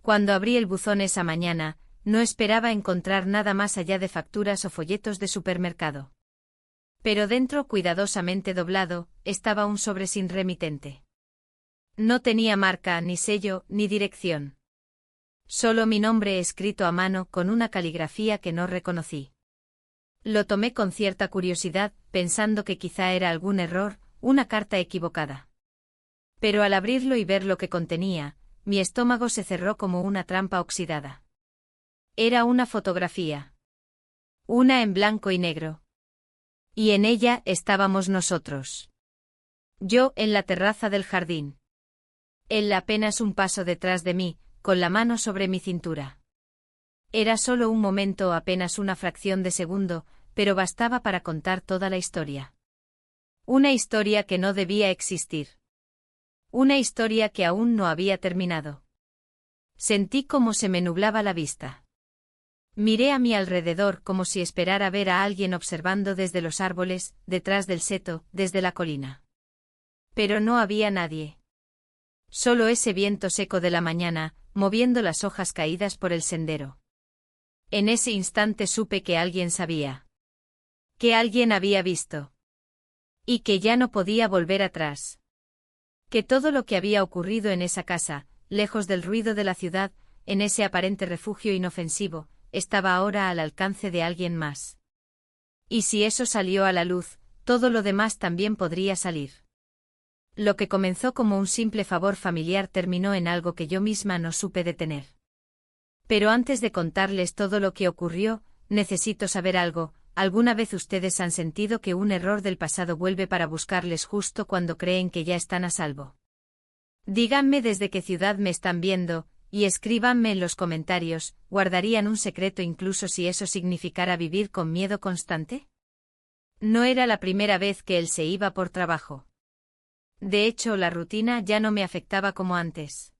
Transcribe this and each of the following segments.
Cuando abrí el buzón esa mañana, no esperaba encontrar nada más allá de facturas o folletos de supermercado. Pero dentro, cuidadosamente doblado, estaba un sobre sin remitente. No tenía marca, ni sello, ni dirección. Solo mi nombre escrito a mano con una caligrafía que no reconocí. Lo tomé con cierta curiosidad, pensando que quizá era algún error, una carta equivocada. Pero al abrirlo y ver lo que contenía, mi estómago se cerró como una trampa oxidada. Era una fotografía. Una en blanco y negro. Y en ella estábamos nosotros. Yo en la terraza del jardín. Él apenas un paso detrás de mí, con la mano sobre mi cintura. Era solo un momento, apenas una fracción de segundo, pero bastaba para contar toda la historia. Una historia que no debía existir. Una historia que aún no había terminado. Sentí como se me nublaba la vista. Miré a mi alrededor como si esperara ver a alguien observando desde los árboles, detrás del seto, desde la colina. Pero no había nadie. Solo ese viento seco de la mañana, moviendo las hojas caídas por el sendero. En ese instante supe que alguien sabía. Que alguien había visto. Y que ya no podía volver atrás. Que todo lo que había ocurrido en esa casa, lejos del ruido de la ciudad, en ese aparente refugio inofensivo, estaba ahora al alcance de alguien más. Y si eso salió a la luz, todo lo demás también podría salir. Lo que comenzó como un simple favor familiar terminó en algo que yo misma no supe detener. Pero antes de contarles todo lo que ocurrió, necesito saber algo. ¿Alguna vez ustedes han sentido que un error del pasado vuelve para buscarles justo cuando creen que ya están a salvo? Díganme desde qué ciudad me están viendo, y escríbanme en los comentarios, ¿guardarían un secreto incluso si eso significara vivir con miedo constante? No era la primera vez que él se iba por trabajo. De hecho, la rutina ya no me afectaba como antes.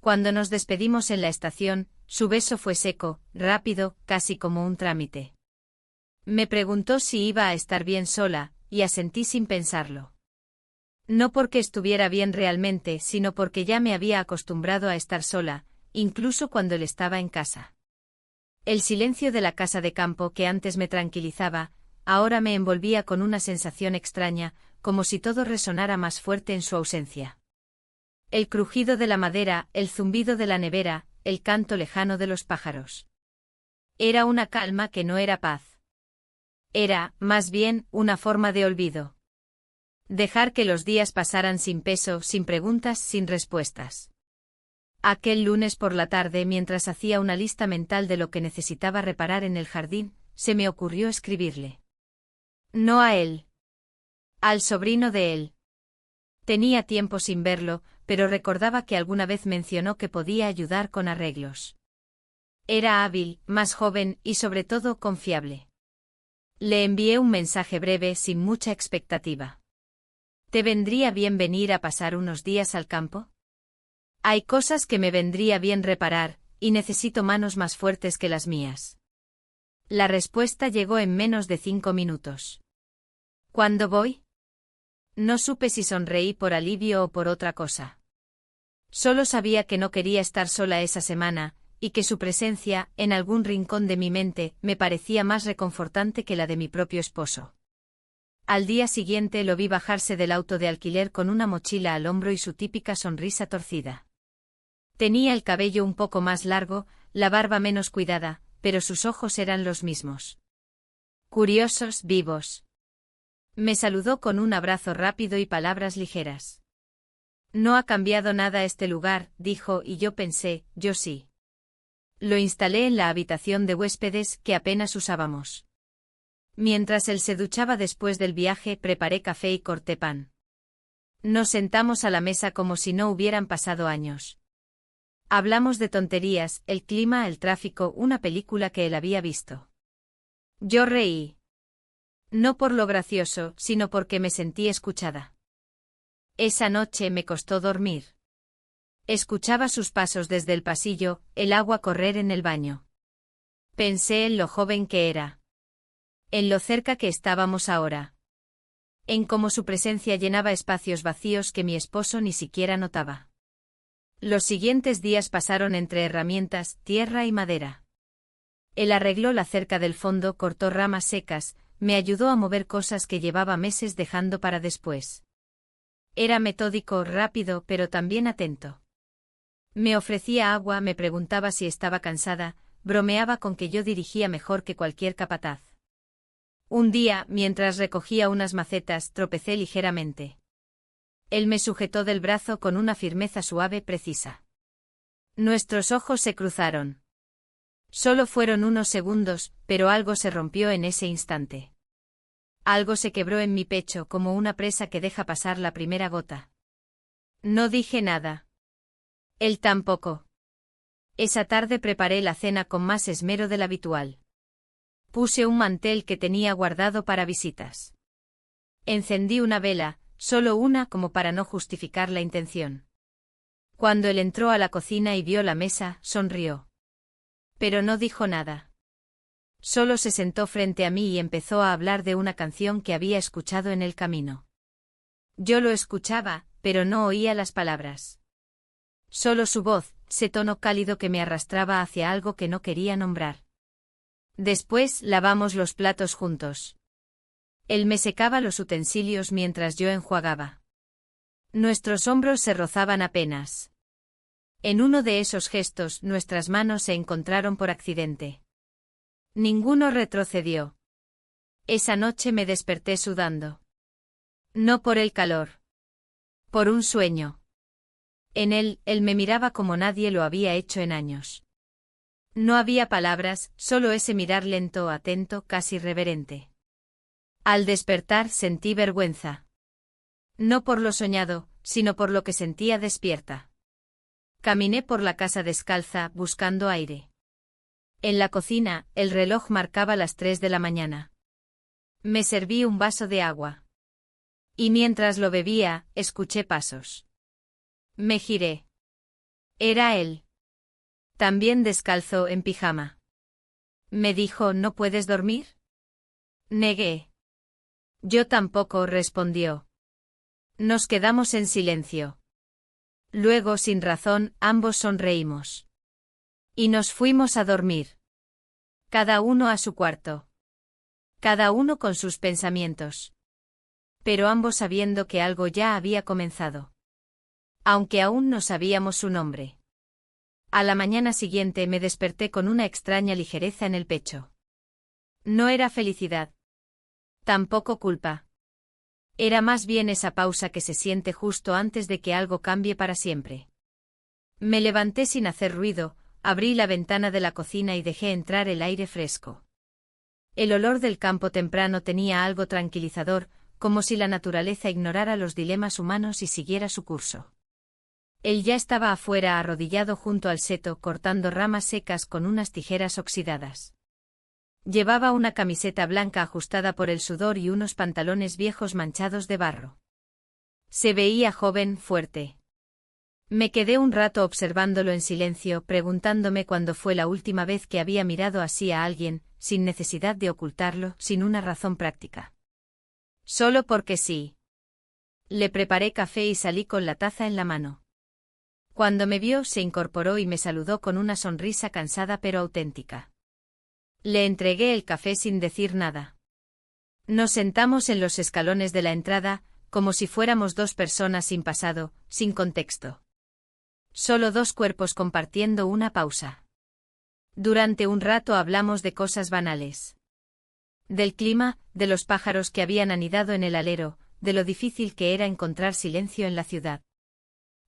Cuando nos despedimos en la estación, su beso fue seco, rápido, casi como un trámite. Me preguntó si iba a estar bien sola, y asentí sin pensarlo. No porque estuviera bien realmente, sino porque ya me había acostumbrado a estar sola, incluso cuando él estaba en casa. El silencio de la casa de campo que antes me tranquilizaba, ahora me envolvía con una sensación extraña, como si todo resonara más fuerte en su ausencia. El crujido de la madera, el zumbido de la nevera, el canto lejano de los pájaros. Era una calma que no era paz. Era, más bien, una forma de olvido. Dejar que los días pasaran sin peso, sin preguntas, sin respuestas. Aquel lunes por la tarde, mientras hacía una lista mental de lo que necesitaba reparar en el jardín, se me ocurrió escribirle. No a él. Al sobrino de él. Tenía tiempo sin verlo, pero recordaba que alguna vez mencionó que podía ayudar con arreglos. Era hábil, más joven y sobre todo confiable. Le envié un mensaje breve sin mucha expectativa. ¿Te vendría bien venir a pasar unos días al campo? Hay cosas que me vendría bien reparar, y necesito manos más fuertes que las mías. La respuesta llegó en menos de 5 minutos. ¿Cuándo voy? No supe si sonreí por alivio o por otra cosa. Solo sabía que no quería estar sola esa semana, y que su presencia, en algún rincón de mi mente, me parecía más reconfortante que la de mi propio esposo. Al día siguiente lo vi bajarse del auto de alquiler con una mochila al hombro y su típica sonrisa torcida. Tenía el cabello un poco más largo, la barba menos cuidada, pero sus ojos eran los mismos. Curiosos, vivos. Me saludó con un abrazo rápido y palabras ligeras. No ha cambiado nada este lugar, dijo, y yo pensé, yo sí. Lo instalé en la habitación de huéspedes que apenas usábamos. Mientras él se duchaba después del viaje, preparé café y corté pan. Nos sentamos a la mesa como si no hubieran pasado años. Hablamos de tonterías, el clima, el tráfico, una película que él había visto. Yo reí. No por lo gracioso, sino porque me sentí escuchada. Esa noche me costó dormir. Escuchaba sus pasos desde el pasillo, el agua correr en el baño. Pensé en lo joven que era. En lo cerca que estábamos ahora. En cómo su presencia llenaba espacios vacíos que mi esposo ni siquiera notaba. Los siguientes días pasaron entre herramientas, tierra y madera. Él arregló la cerca del fondo, cortó ramas secas, me ayudó a mover cosas que llevaba meses dejando para después. Era metódico, rápido, pero también atento. Me ofrecía agua, me preguntaba si estaba cansada, bromeaba con que yo dirigía mejor que cualquier capataz. Un día, mientras recogía unas macetas, tropecé ligeramente. Él me sujetó del brazo con una firmeza suave, precisa. Nuestros ojos se cruzaron. Solo fueron unos segundos, pero algo se rompió en ese instante. Algo se quebró en mi pecho como una presa que deja pasar la primera gota. No dije nada. Él tampoco. Esa tarde preparé la cena con más esmero del habitual. Puse un mantel que tenía guardado para visitas. Encendí una vela, solo una como para no justificar la intención. Cuando él entró a la cocina y vio la mesa, sonrió. Pero no dijo nada. Solo se sentó frente a mí y empezó a hablar de una canción que había escuchado en el camino. Yo lo escuchaba, pero no oía las palabras. Solo su voz, ese tono cálido que me arrastraba hacia algo que no quería nombrar. Después lavamos los platos juntos. Él me secaba los utensilios mientras yo enjuagaba. Nuestros hombros se rozaban apenas. En uno de esos gestos nuestras manos se encontraron por accidente. Ninguno retrocedió. Esa noche me desperté sudando. No por el calor. Por un sueño. En él me miraba como nadie lo había hecho en años. No había palabras, solo ese mirar lento, atento, casi reverente. Al despertar sentí vergüenza. No por lo soñado, sino por lo que sentía despierta. Caminé por la casa descalza, buscando aire. En la cocina, el reloj marcaba las 3 de la mañana. Me serví un vaso de agua. Y mientras lo bebía, escuché pasos. Me giré. Era él. También descalzo, en pijama. Me dijo, ¿no puedes dormir? Negué. Yo tampoco, respondió. Nos quedamos en silencio. Luego, sin razón, ambos sonreímos. Y nos fuimos a dormir. Cada uno a su cuarto. Cada uno con sus pensamientos. Pero ambos sabiendo que algo ya había comenzado. Aunque aún no sabíamos su nombre. A la mañana siguiente me desperté con una extraña ligereza en el pecho. No era felicidad. Tampoco culpa. Era más bien esa pausa que se siente justo antes de que algo cambie para siempre. Me levanté sin hacer ruido, abrí la ventana de la cocina y dejé entrar el aire fresco. El olor del campo temprano tenía algo tranquilizador, como si la naturaleza ignorara los dilemas humanos y siguiera su curso. Él ya estaba afuera arrodillado junto al seto cortando ramas secas con unas tijeras oxidadas. Llevaba una camiseta blanca ajustada por el sudor y unos pantalones viejos manchados de barro. Se veía joven, fuerte. Me quedé un rato observándolo en silencio, preguntándome cuándo fue la última vez que había mirado así a alguien, sin necesidad de ocultarlo, sin una razón práctica. Solo porque sí. Le preparé café y salí con la taza en la mano. Cuando me vio, se incorporó y me saludó con una sonrisa cansada pero auténtica. Le entregué el café sin decir nada. Nos sentamos en los escalones de la entrada, como si fuéramos dos personas sin pasado, sin contexto. Solo dos cuerpos compartiendo una pausa. Durante un rato hablamos de cosas banales. Del clima, de los pájaros que habían anidado en el alero, de lo difícil que era encontrar silencio en la ciudad.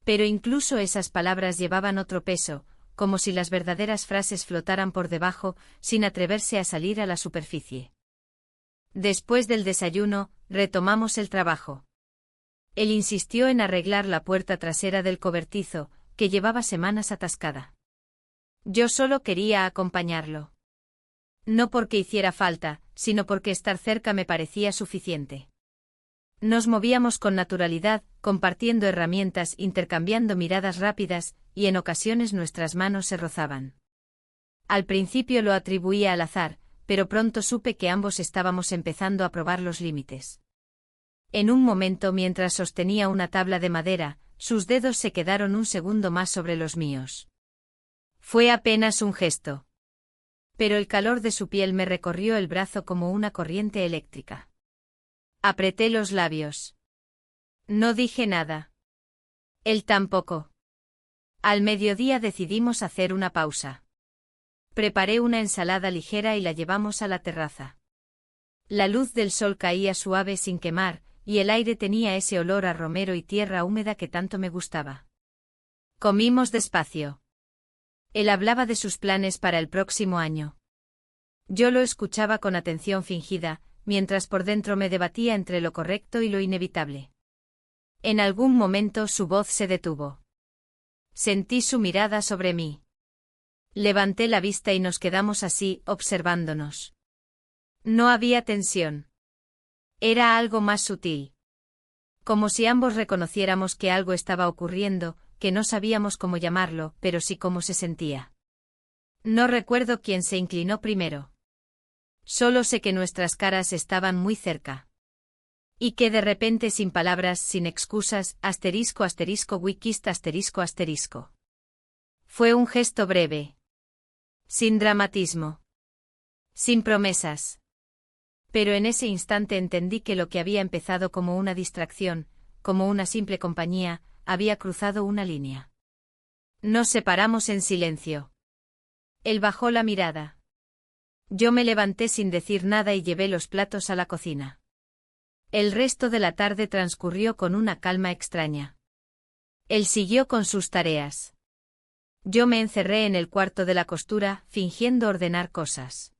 Pero incluso esas palabras llevaban otro peso, como si las verdaderas frases flotaran por debajo, sin atreverse a salir a la superficie. Después del desayuno, retomamos el trabajo. Él insistió en arreglar la puerta trasera del cobertizo, que llevaba semanas atascada. Yo solo quería acompañarlo. No porque hiciera falta, sino porque estar cerca me parecía suficiente. Nos movíamos con naturalidad, compartiendo herramientas, intercambiando miradas rápidas, y en ocasiones nuestras manos se rozaban. Al principio lo atribuía al azar, pero pronto supe que ambos estábamos empezando a probar los límites. En un momento, mientras sostenía una tabla de madera, sus dedos se quedaron un segundo más sobre los míos. Fue apenas un gesto. Pero el calor de su piel me recorrió el brazo como una corriente eléctrica. Apreté los labios. No dije nada. Él tampoco. Al mediodía decidimos hacer una pausa. Preparé una ensalada ligera y la llevamos a la terraza. La luz del sol caía suave sin quemar, y el aire tenía ese olor a romero y tierra húmeda que tanto me gustaba. Comimos despacio. Él hablaba de sus planes para el próximo año. Yo lo escuchaba con atención fingida, mientras por dentro me debatía entre lo correcto y lo inevitable. En algún momento su voz se detuvo. Sentí su mirada sobre mí. Levanté la vista y nos quedamos así, observándonos. No había tensión. Era algo más sutil. Como si ambos reconociéramos que algo estaba ocurriendo, que no sabíamos cómo llamarlo, pero sí cómo se sentía. No recuerdo quién se inclinó primero. Solo sé que nuestras caras estaban muy cerca. Y que de repente, sin palabras, sin excusas, *wikist*. Fue un gesto breve. Sin dramatismo. Sin promesas. Pero en ese instante entendí que lo que había empezado como una distracción, como una simple compañía, había cruzado una línea. Nos separamos en silencio. Él bajó la mirada. Yo me levanté sin decir nada y llevé los platos a la cocina. El resto de la tarde transcurrió con una calma extraña. Él siguió con sus tareas. Yo me encerré en el cuarto de la costura, fingiendo ordenar cosas.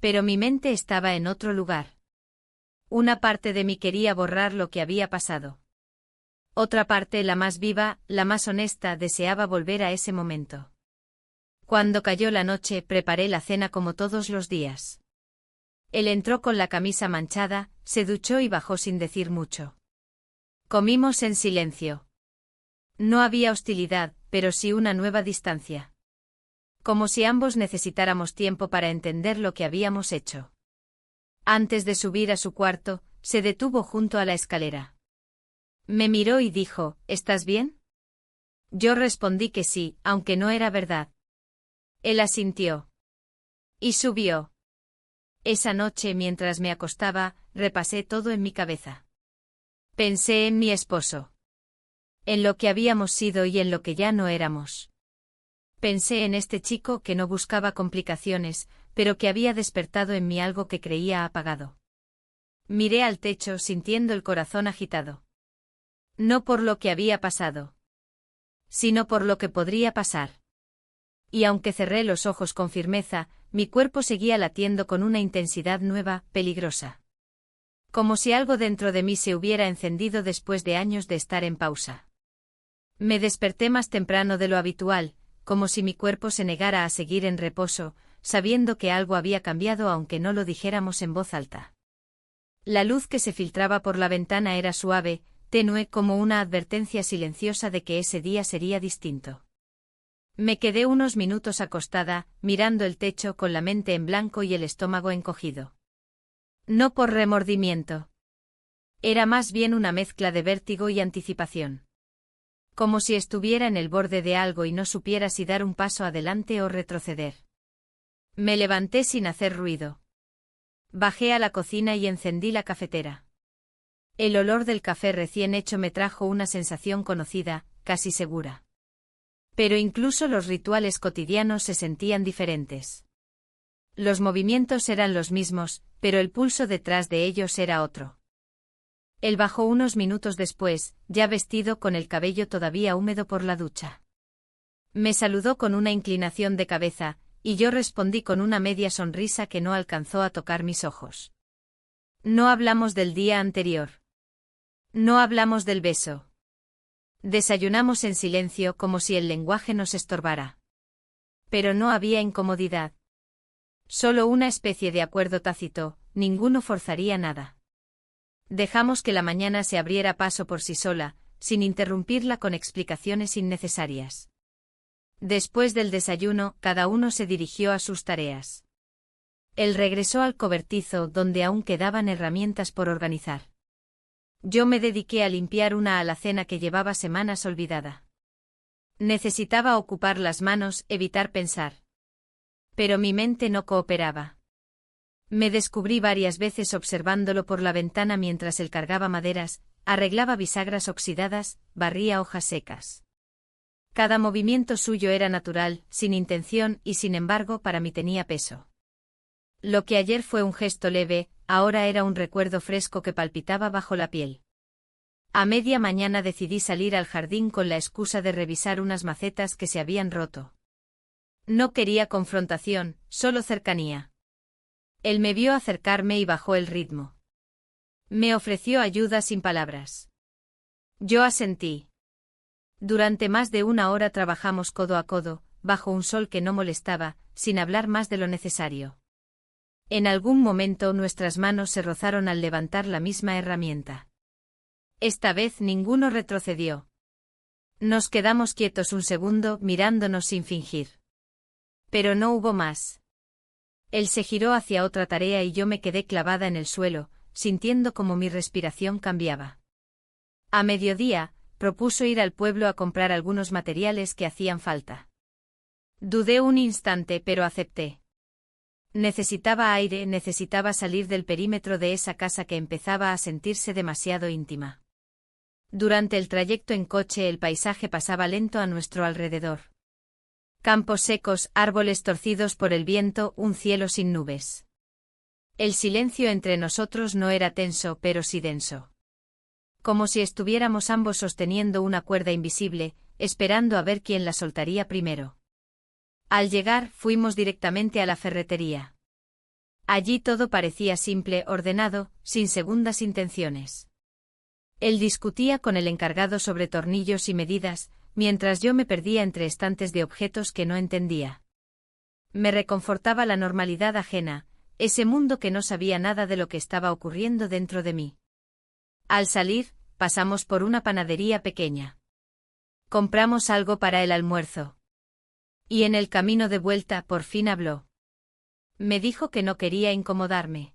Pero mi mente estaba en otro lugar. Una parte de mí quería borrar lo que había pasado. Otra parte, la más viva, la más honesta, deseaba volver a ese momento. Cuando cayó la noche, preparé la cena como todos los días. Él entró con la camisa manchada, se duchó y bajó sin decir mucho. Comimos en silencio. No había hostilidad, pero sí una nueva distancia. Como si ambos necesitáramos tiempo para entender lo que habíamos hecho. Antes de subir a su cuarto, se detuvo junto a la escalera. Me miró y dijo, ¿estás bien? Yo respondí que sí, aunque no era verdad. Él asintió. Y subió. Esa noche, mientras me acostaba, repasé todo en mi cabeza. Pensé en mi esposo. En lo que habíamos sido y en lo que ya no éramos. Pensé en este chico que no buscaba complicaciones, pero que había despertado en mí algo que creía apagado. Miré al techo sintiendo el corazón agitado. No por lo que había pasado, sino por lo que podría pasar. Y aunque cerré los ojos con firmeza, mi cuerpo seguía latiendo con una intensidad nueva, peligrosa. Como si algo dentro de mí se hubiera encendido después de años de estar en pausa. Me desperté más temprano de lo habitual, como si mi cuerpo se negara a seguir en reposo, sabiendo que algo había cambiado aunque no lo dijéramos en voz alta. La luz que se filtraba por la ventana era suave, tenue como una advertencia silenciosa de que ese día sería distinto. Me quedé unos minutos acostada, mirando el techo con la mente en blanco y el estómago encogido. No por remordimiento. Era más bien una mezcla de vértigo y anticipación. Como si estuviera en el borde de algo y no supiera si dar un paso adelante o retroceder. Me levanté sin hacer ruido. Bajé a la cocina y encendí la cafetera. El olor del café recién hecho me trajo una sensación conocida, casi segura. Pero incluso los rituales cotidianos se sentían diferentes. Los movimientos eran los mismos, pero el pulso detrás de ellos era otro. Él bajó unos minutos después, ya vestido con el cabello todavía húmedo por la ducha. Me saludó con una inclinación de cabeza, y yo respondí con una media sonrisa que no alcanzó a tocar mis ojos. No hablamos del día anterior. No hablamos del beso. Desayunamos en silencio como si el lenguaje nos estorbara. Pero no había incomodidad. Solo una especie de acuerdo tácito, ninguno forzaría nada. Dejamos que la mañana se abriera paso por sí sola, sin interrumpirla con explicaciones innecesarias. Después del desayuno, cada uno se dirigió a sus tareas. Él regresó al cobertizo donde aún quedaban herramientas por organizar. Yo me dediqué a limpiar una alacena que llevaba semanas olvidada. Necesitaba ocupar las manos, evitar pensar. Pero mi mente no cooperaba. Me descubrí varias veces observándolo por la ventana mientras él cargaba maderas, arreglaba bisagras oxidadas, barría hojas secas. Cada movimiento suyo era natural, sin intención y sin embargo para mí tenía peso. Lo que ayer fue un gesto leve, ahora era un recuerdo fresco que palpitaba bajo la piel. A media mañana decidí salir al jardín con la excusa de revisar unas macetas que se habían roto. No quería confrontación, solo cercanía. Él me vio acercarme y bajó el ritmo. Me ofreció ayuda sin palabras. Yo asentí. Durante más de una hora trabajamos codo a codo, bajo un sol que no molestaba, sin hablar más de lo necesario. En algún momento nuestras manos se rozaron al levantar la misma herramienta. Esta vez ninguno retrocedió. Nos quedamos quietos un segundo, mirándonos sin fingir. Pero no hubo más. Él se giró hacia otra tarea y yo me quedé clavada en el suelo, sintiendo como mi respiración cambiaba. A mediodía, propuso ir al pueblo a comprar algunos materiales que hacían falta. Dudé un instante, pero acepté. Necesitaba aire, necesitaba salir del perímetro de esa casa que empezaba a sentirse demasiado íntima. Durante el trayecto en coche el paisaje pasaba lento a nuestro alrededor. Campos secos, árboles torcidos por el viento, un cielo sin nubes. El silencio entre nosotros no era tenso, pero sí denso. Como si estuviéramos ambos sosteniendo una cuerda invisible, esperando a ver quién la soltaría primero. Al llegar, fuimos directamente a la ferretería. Allí todo parecía simple, ordenado, sin segundas intenciones. Él discutía con el encargado sobre tornillos y medidas, mientras yo me perdía entre estantes de objetos que no entendía. Me reconfortaba la normalidad ajena, ese mundo que no sabía nada de lo que estaba ocurriendo dentro de mí. Al salir, pasamos por una panadería pequeña. Compramos algo para el almuerzo. Y en el camino de vuelta por fin habló. Me dijo que no quería incomodarme.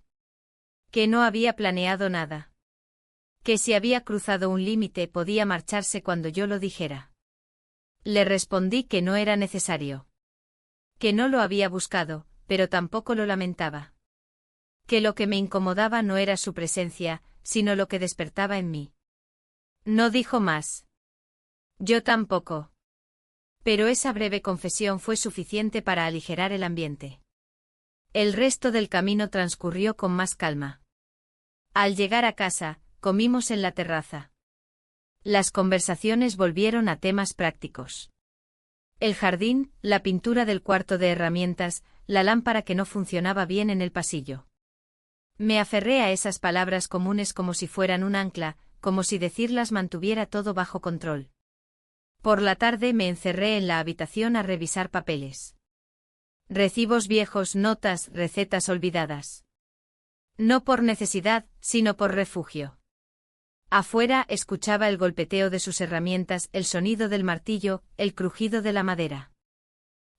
Que no había planeado nada. Que si había cruzado un límite podía marcharse cuando yo lo dijera. Le respondí que no era necesario. Que no lo había buscado, pero tampoco lo lamentaba. Que lo que me incomodaba no era su presencia, sino lo que despertaba en mí. No dijo más. Yo tampoco. Pero esa breve confesión fue suficiente para aligerar el ambiente. El resto del camino transcurrió con más calma. Al llegar a casa, comimos en la terraza. Las conversaciones volvieron a temas prácticos. El jardín, la pintura del cuarto de herramientas, la lámpara que no funcionaba bien en el pasillo. Me aferré a esas palabras comunes como si fueran un ancla, como si decirlas mantuviera todo bajo control. Por la tarde me encerré en la habitación a revisar papeles. Recibos viejos, notas, recetas olvidadas. No por necesidad, sino por refugio. Afuera escuchaba el golpeteo de sus herramientas, el sonido del martillo, el crujido de la madera.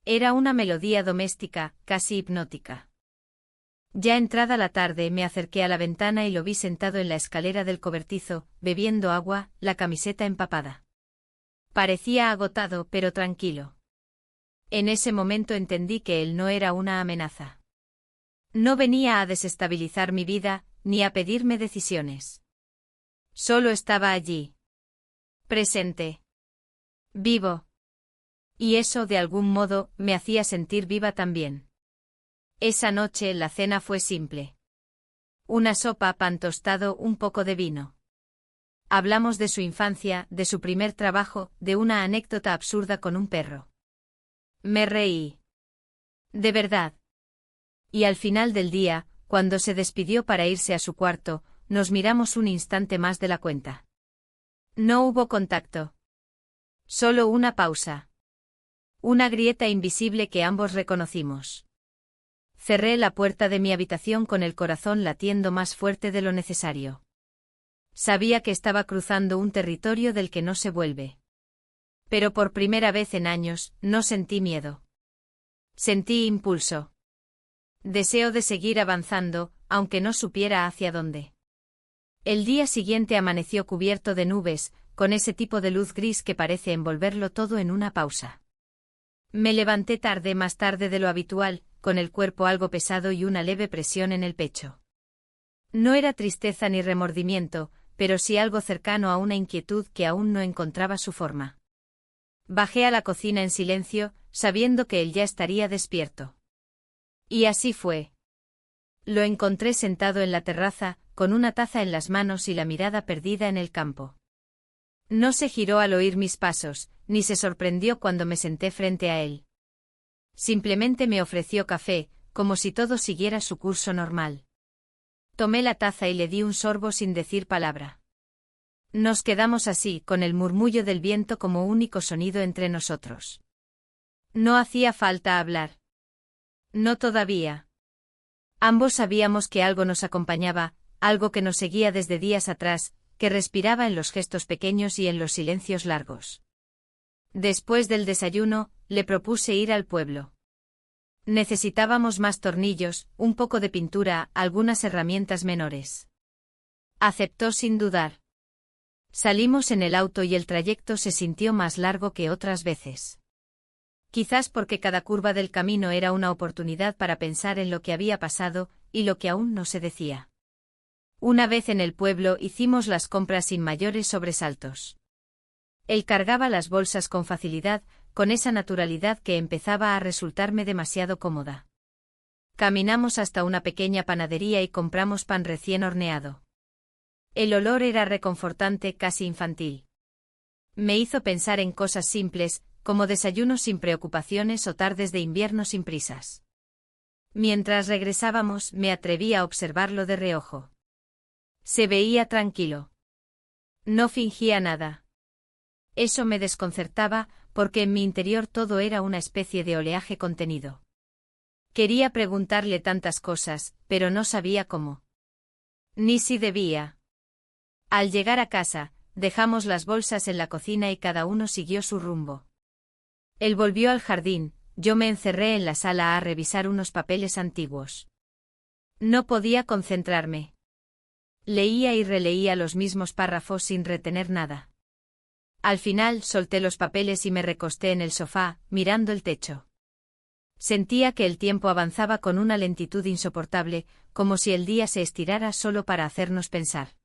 Era una melodía doméstica, casi hipnótica. Ya entrada la tarde me acerqué a la ventana y lo vi sentado en la escalera del cobertizo, bebiendo agua, la camiseta empapada. Parecía agotado, pero tranquilo. En ese momento entendí que él no era una amenaza. No venía a desestabilizar mi vida, ni a pedirme decisiones. Solo estaba allí. Presente. Vivo. Y eso, de algún modo, me hacía sentir viva también. Esa noche la cena fue simple. Una sopa, pan tostado, un poco de vino. Hablamos de su infancia, de su primer trabajo, de una anécdota absurda con un perro. Me reí. De verdad. Y al final del día, cuando se despidió para irse a su cuarto, nos miramos un instante más de la cuenta. No hubo contacto. Solo una pausa. Una grieta invisible que ambos reconocimos. Cerré la puerta de mi habitación con el corazón latiendo más fuerte de lo necesario. Sabía que estaba cruzando un territorio del que no se vuelve. Pero por primera vez en años, no sentí miedo. Sentí impulso. Deseo de seguir avanzando, aunque no supiera hacia dónde. El día siguiente amaneció cubierto de nubes, con ese tipo de luz gris que parece envolverlo todo en una pausa. Me levanté tarde, más tarde de lo habitual, con el cuerpo algo pesado y una leve presión en el pecho. No era tristeza ni remordimiento, pero sí algo cercano a una inquietud que aún no encontraba su forma. Bajé a la cocina en silencio, sabiendo que él ya estaría despierto. Y así fue. Lo encontré sentado en la terraza, con una taza en las manos y la mirada perdida en el campo. No se giró al oír mis pasos, ni se sorprendió cuando me senté frente a él. Simplemente me ofreció café, como si todo siguiera su curso normal. Tomé la taza y le di un sorbo sin decir palabra. Nos quedamos así, con el murmullo del viento como único sonido entre nosotros. No hacía falta hablar. No todavía. Ambos sabíamos que algo nos acompañaba, algo que nos seguía desde días atrás, que respiraba en los gestos pequeños y en los silencios largos. Después del desayuno, le propuse ir al pueblo. Necesitábamos más tornillos, un poco de pintura, algunas herramientas menores. Aceptó sin dudar. Salimos en el auto y el trayecto se sintió más largo que otras veces. Quizás porque cada curva del camino era una oportunidad para pensar en lo que había pasado y lo que aún no se decía. Una vez en el pueblo hicimos las compras sin mayores sobresaltos. Él cargaba las bolsas con facilidad, con esa naturalidad que empezaba a resultarme demasiado cómoda. Caminamos hasta una pequeña panadería y compramos pan recién horneado. El olor era reconfortante, casi infantil. Me hizo pensar en cosas simples, como desayunos sin preocupaciones o tardes de invierno sin prisas. Mientras regresábamos, me atreví a observarlo de reojo. Se veía tranquilo. No fingía nada. Eso me desconcertaba, porque en mi interior todo era una especie de oleaje contenido. Quería preguntarle tantas cosas, pero no sabía cómo. Ni si debía. Al llegar a casa, dejamos las bolsas en la cocina y cada uno siguió su rumbo. Él volvió al jardín, yo me encerré en la sala a revisar unos papeles antiguos. No podía concentrarme. Leía y releía los mismos párrafos sin retener nada. Al final solté los papeles y me recosté en el sofá, mirando el techo. Sentía que el tiempo avanzaba con una lentitud insoportable, como si el día se estirara solo para hacernos pensar.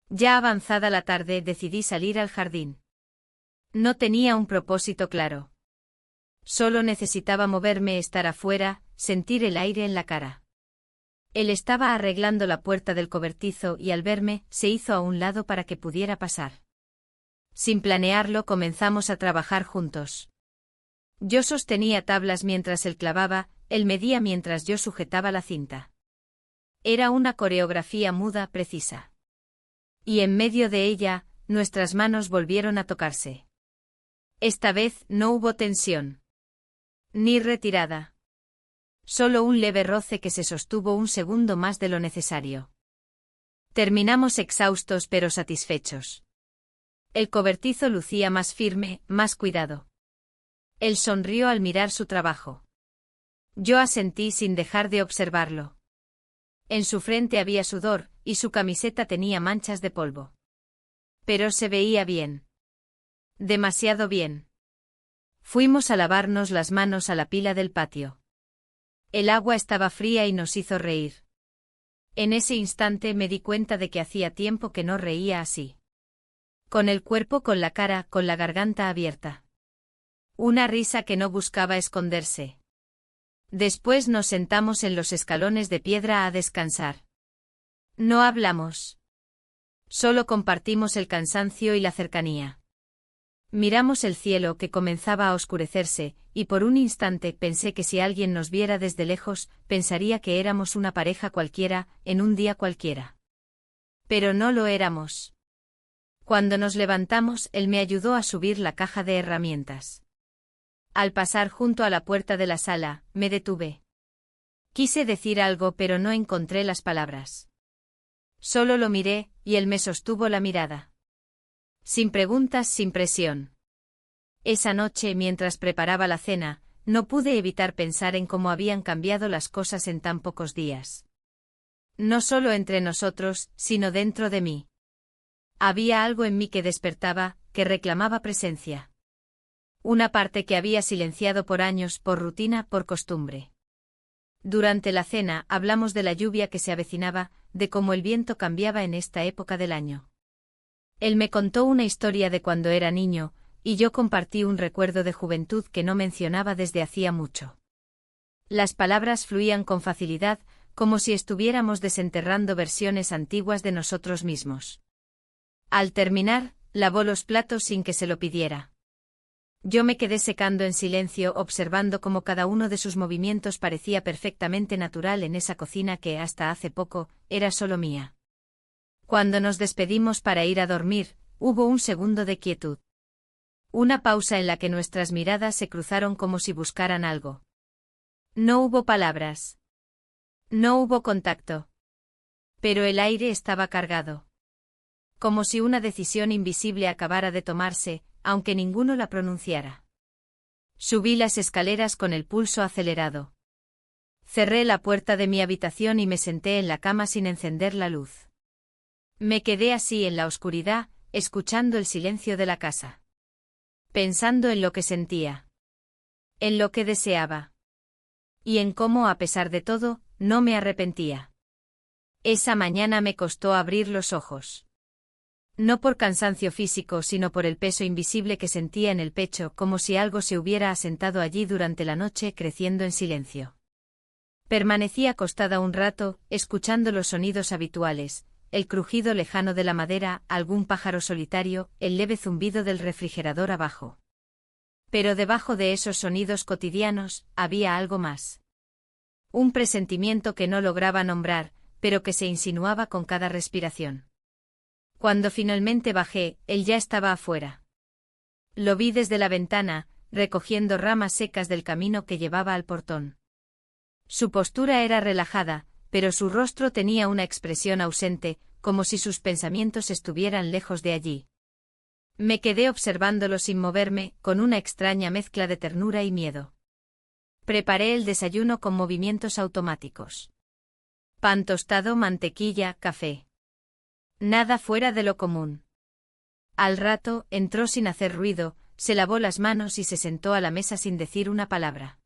Ya avanzada la tarde decidí salir al jardín. No tenía un propósito claro. Solo necesitaba moverme, estar afuera, sentir el aire en la cara. Él estaba arreglando la puerta del cobertizo y al verme, se hizo a un lado para que pudiera pasar. Sin planearlo comenzamos a trabajar juntos. Yo sostenía tablas mientras él clavaba, él medía mientras yo sujetaba la cinta. Era una coreografía muda, precisa. Y en medio de ella, nuestras manos volvieron a tocarse. Esta vez no hubo tensión. Ni retirada. Solo un leve roce que se sostuvo un segundo más de lo necesario. Terminamos exhaustos pero satisfechos. El cobertizo lucía más firme, más cuidado. Él sonrió al mirar su trabajo. Yo asentí sin dejar de observarlo. En su frente había sudor, y su camiseta tenía manchas de polvo. Pero se veía bien. Demasiado bien. Fuimos a lavarnos las manos a la pila del patio. El agua estaba fría y nos hizo reír. En ese instante me di cuenta de que hacía tiempo que no reía así. Con el cuerpo, con la cara, con la garganta abierta. Una risa que no buscaba esconderse. Después nos sentamos en los escalones de piedra a descansar. No hablamos. Solo compartimos el cansancio y la cercanía. Miramos el cielo que comenzaba a oscurecerse, y por un instante pensé que si alguien nos viera desde lejos, pensaría que éramos una pareja cualquiera, en un día cualquiera. Pero no lo éramos. Cuando nos levantamos, él me ayudó a subir la caja de herramientas. Al pasar junto a la puerta de la sala, me detuve. Quise decir algo pero no encontré las palabras. Solo lo miré, y él me sostuvo la mirada. Sin preguntas, sin presión. Esa noche, mientras preparaba la cena, no pude evitar pensar en cómo habían cambiado las cosas en tan pocos días. No solo entre nosotros, sino dentro de mí. Había algo en mí que despertaba, que reclamaba presencia. Una parte que había silenciado por años, por rutina, por costumbre. Durante la cena hablamos de la lluvia que se avecinaba, de cómo el viento cambiaba en esta época del año. Él me contó una historia de cuando era niño, y yo compartí un recuerdo de juventud que no mencionaba desde hacía mucho. Las palabras fluían con facilidad, como si estuviéramos desenterrando versiones antiguas de nosotros mismos. Al terminar, lavó los platos sin que se lo pidiera. Yo me quedé secando en silencio observando cómo cada uno de sus movimientos parecía perfectamente natural en esa cocina que hasta hace poco era solo mía. Cuando nos despedimos para ir a dormir, hubo un segundo de quietud. Una pausa en la que nuestras miradas se cruzaron como si buscaran algo. No hubo palabras. No hubo contacto. Pero el aire estaba cargado. Como si una decisión invisible acabara de tomarse, aunque ninguno la pronunciara. Subí las escaleras con el pulso acelerado. Cerré la puerta de mi habitación y me senté en la cama sin encender la luz. Me quedé así en la oscuridad, escuchando el silencio de la casa. Pensando en lo que sentía. En lo que deseaba. Y en cómo, a pesar de todo, no me arrepentía. Esa mañana me costó abrir los ojos. No por cansancio físico, sino por el peso invisible que sentía en el pecho, como si algo se hubiera asentado allí durante la noche, creciendo en silencio. Permanecí acostada un rato, escuchando los sonidos habituales, el crujido lejano de la madera, algún pájaro solitario, el leve zumbido del refrigerador abajo. Pero debajo de esos sonidos cotidianos, había algo más. Un presentimiento que no lograba nombrar, pero que se insinuaba con cada respiración. Cuando finalmente bajé, él ya estaba afuera. Lo vi desde la ventana, recogiendo ramas secas del camino que llevaba al portón. Su postura era relajada, pero su rostro tenía una expresión ausente, como si sus pensamientos estuvieran lejos de allí. Me quedé observándolo sin moverme, con una extraña mezcla de ternura y miedo. Preparé el desayuno con movimientos automáticos. Pan tostado, mantequilla, café. Nada fuera de lo común. Al rato, entró sin hacer ruido, se lavó las manos y se sentó a la mesa sin decir una palabra.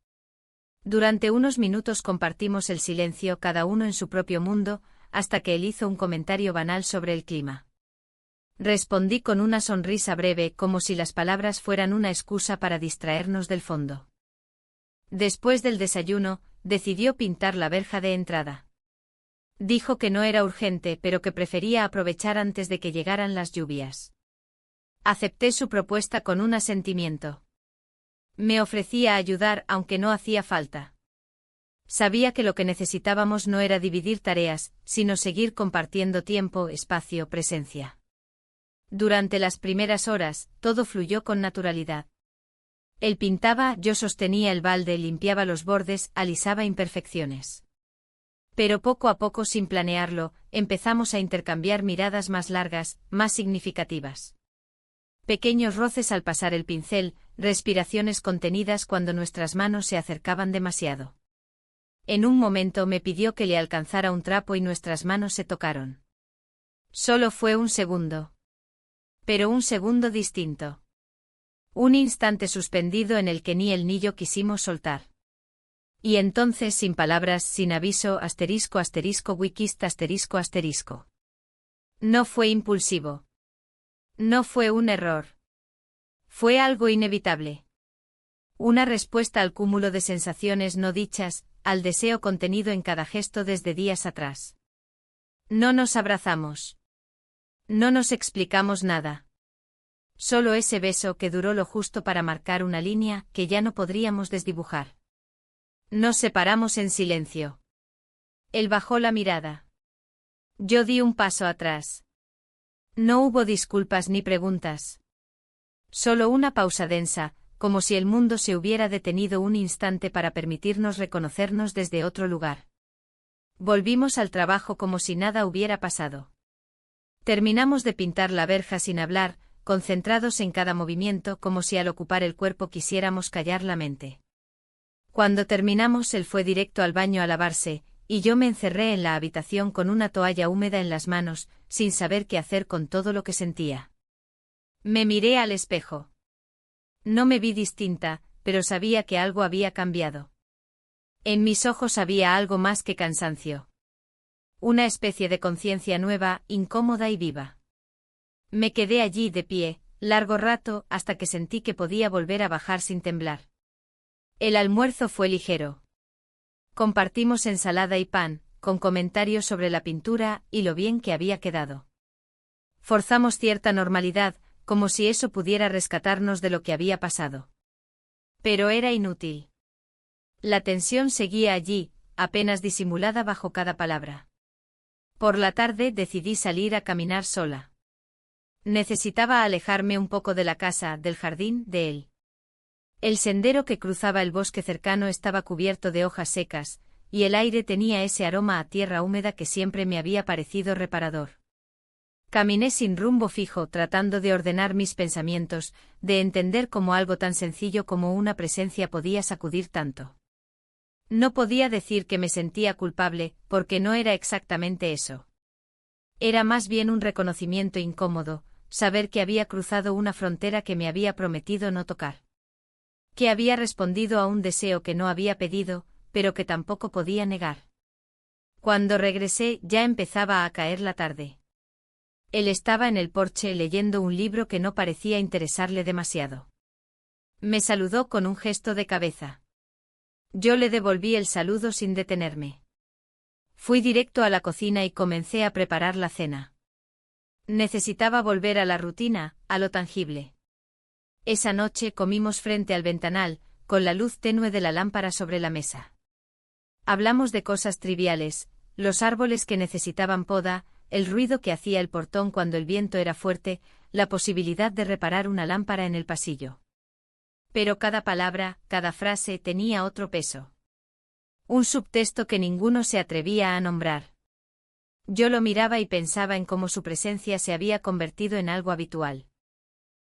Durante unos minutos compartimos el silencio, cada uno en su propio mundo, hasta que él hizo un comentario banal sobre el clima. Respondí con una sonrisa breve, como si las palabras fueran una excusa para distraernos del fondo. Después del desayuno, decidió pintar la verja de entrada. Dijo que no era urgente, pero que prefería aprovechar antes de que llegaran las lluvias. Acepté su propuesta con un asentimiento. Me ofrecía ayudar, aunque no hacía falta. Sabía que lo que necesitábamos no era dividir tareas, sino seguir compartiendo tiempo, espacio, presencia. Durante las primeras horas, todo fluyó con naturalidad. Él pintaba, yo sostenía el balde, limpiaba los bordes, alisaba imperfecciones. Pero poco a poco, sin planearlo, empezamos a intercambiar miradas más largas, más significativas. Pequeños roces al pasar el pincel, respiraciones contenidas cuando nuestras manos se acercaban demasiado. En un momento me pidió que le alcanzara un trapo y nuestras manos se tocaron. Solo fue un segundo. Pero un segundo distinto. Un instante suspendido en el que ni él ni yo quisimos soltar. Y entonces, sin palabras, sin aviso, **wikist**. No fue impulsivo. No fue un error. Fue algo inevitable. Una respuesta al cúmulo de sensaciones no dichas, al deseo contenido en cada gesto desde días atrás. No nos abrazamos. No nos explicamos nada. Solo ese beso que duró lo justo para marcar una línea que ya no podríamos desdibujar. Nos separamos en silencio. Él bajó la mirada. Yo di un paso atrás. No hubo disculpas ni preguntas. Solo una pausa densa, como si el mundo se hubiera detenido un instante para permitirnos reconocernos desde otro lugar. Volvimos al trabajo como si nada hubiera pasado. Terminamos de pintar la verja sin hablar, concentrados en cada movimiento, como si al ocupar el cuerpo quisiéramos callar la mente. Cuando terminamos, él fue directo al baño a lavarse, y yo me encerré en la habitación con una toalla húmeda en las manos, sin saber qué hacer con todo lo que sentía. Me miré al espejo. No me vi distinta, pero sabía que algo había cambiado. En mis ojos había algo más que cansancio. Una especie de conciencia nueva, incómoda y viva. Me quedé allí de pie, largo rato, hasta que sentí que podía volver a bajar sin temblar. El almuerzo fue ligero. Compartimos ensalada y pan, con comentarios sobre la pintura y lo bien que había quedado. Forzamos cierta normalidad, como si eso pudiera rescatarnos de lo que había pasado. Pero era inútil. La tensión seguía allí, apenas disimulada bajo cada palabra. Por la tarde decidí salir a caminar sola. Necesitaba alejarme un poco de la casa, del jardín, de él. El sendero que cruzaba el bosque cercano estaba cubierto de hojas secas, y el aire tenía ese aroma a tierra húmeda que siempre me había parecido reparador. Caminé sin rumbo fijo, tratando de ordenar mis pensamientos, de entender cómo algo tan sencillo como una presencia podía sacudir tanto. No podía decir que me sentía culpable, porque no era exactamente eso. Era más bien un reconocimiento incómodo, saber que había cruzado una frontera que me había prometido no tocar. Que había respondido a un deseo que no había pedido, pero que tampoco podía negar. Cuando regresé ya empezaba a caer la tarde. Él estaba en el porche leyendo un libro que no parecía interesarle demasiado. Me saludó con un gesto de cabeza. Yo le devolví el saludo sin detenerme. Fui directo a la cocina y comencé a preparar la cena. Necesitaba volver a la rutina, a lo tangible. Esa noche comimos frente al ventanal, con la luz tenue de la lámpara sobre la mesa. Hablamos de cosas triviales, los árboles que necesitaban poda, el ruido que hacía el portón cuando el viento era fuerte, la posibilidad de reparar una lámpara en el pasillo. Pero cada palabra, cada frase tenía otro peso. Un subtexto que ninguno se atrevía a nombrar. Yo lo miraba y pensaba en cómo su presencia se había convertido en algo habitual.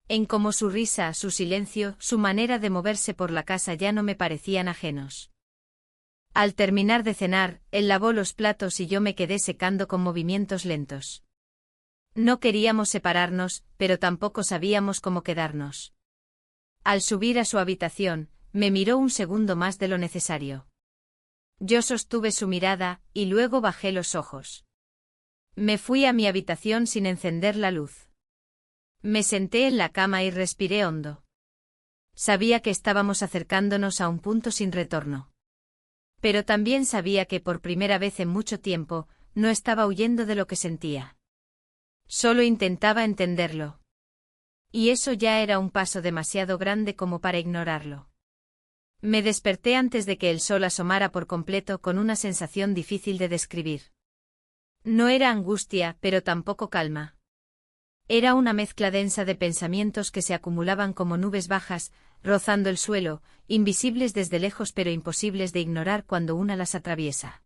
En cómo su risa, su silencio, su manera de moverse por la casa ya no me parecían ajenos. Al terminar de cenar, él lavó los platos y yo me quedé secando con movimientos lentos. No queríamos separarnos, pero tampoco sabíamos cómo quedarnos. Al subir a su habitación, me miró un segundo más de lo necesario. Yo sostuve su mirada, y luego bajé los ojos. Me fui a mi habitación sin encender la luz. Me senté en la cama y respiré hondo. Sabía que estábamos acercándonos a un punto sin retorno. Pero también sabía que por primera vez en mucho tiempo, no estaba huyendo de lo que sentía. Solo intentaba entenderlo. Y eso ya era un paso demasiado grande como para ignorarlo. Me desperté antes de que el sol asomara por completo con una sensación difícil de describir. No era angustia, pero tampoco calma. Era una mezcla densa de pensamientos que se acumulaban como nubes bajas, rozando el suelo, invisibles desde lejos pero imposibles de ignorar cuando una las atraviesa.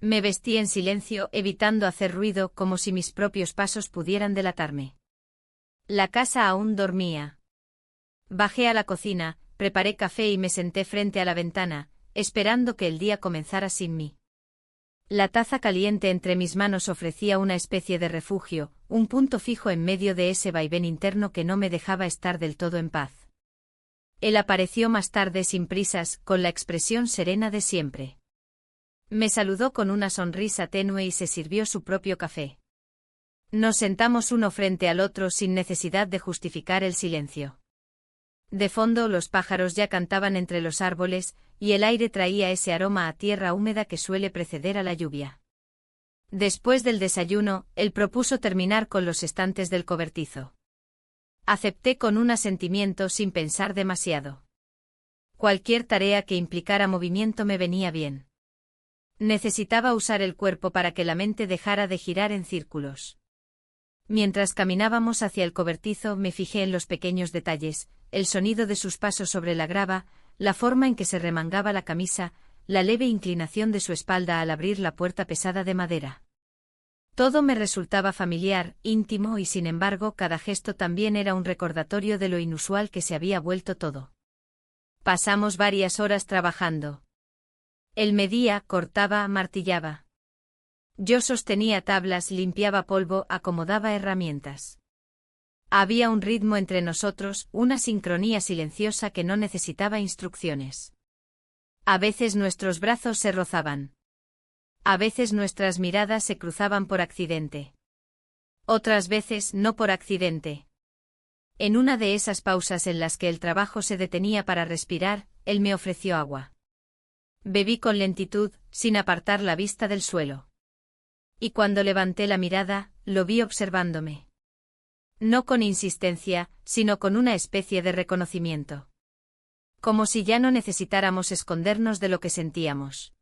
Me vestí en silencio, evitando hacer ruido como si mis propios pasos pudieran delatarme. La casa aún dormía. Bajé a la cocina, preparé café y me senté frente a la ventana, esperando que el día comenzara sin mí. La taza caliente entre mis manos ofrecía una especie de refugio, un punto fijo en medio de ese vaivén interno que no me dejaba estar del todo en paz. Él apareció más tarde sin prisas, con la expresión serena de siempre. Me saludó con una sonrisa tenue y se sirvió su propio café. Nos sentamos uno frente al otro sin necesidad de justificar el silencio. De fondo los pájaros ya cantaban entre los árboles, y el aire traía ese aroma a tierra húmeda que suele preceder a la lluvia. Después del desayuno, él propuso terminar con los estantes del cobertizo. Acepté con un asentimiento sin pensar demasiado. Cualquier tarea que implicara movimiento me venía bien. Necesitaba usar el cuerpo para que la mente dejara de girar en círculos. Mientras caminábamos hacia el cobertizo me fijé en los pequeños detalles, el sonido de sus pasos sobre la grava, la forma en que se remangaba la camisa, la leve inclinación de su espalda al abrir la puerta pesada de madera. Todo me resultaba familiar, íntimo y sin embargo cada gesto también era un recordatorio de lo inusual que se había vuelto todo. Pasamos varias horas trabajando. Él medía, cortaba, martillaba. Yo sostenía tablas, limpiaba polvo, acomodaba herramientas. Había un ritmo entre nosotros, una sincronía silenciosa que no necesitaba instrucciones. A veces nuestros brazos se rozaban. A veces nuestras miradas se cruzaban por accidente. Otras veces no por accidente. En una de esas pausas en las que el trabajo se detenía para respirar, él me ofreció agua. Bebí con lentitud, sin apartar la vista del suelo. Y cuando levanté la mirada, lo vi observándome. No con insistencia, sino con una especie de reconocimiento. Como si ya no necesitáramos escondernos de lo que sentíamos.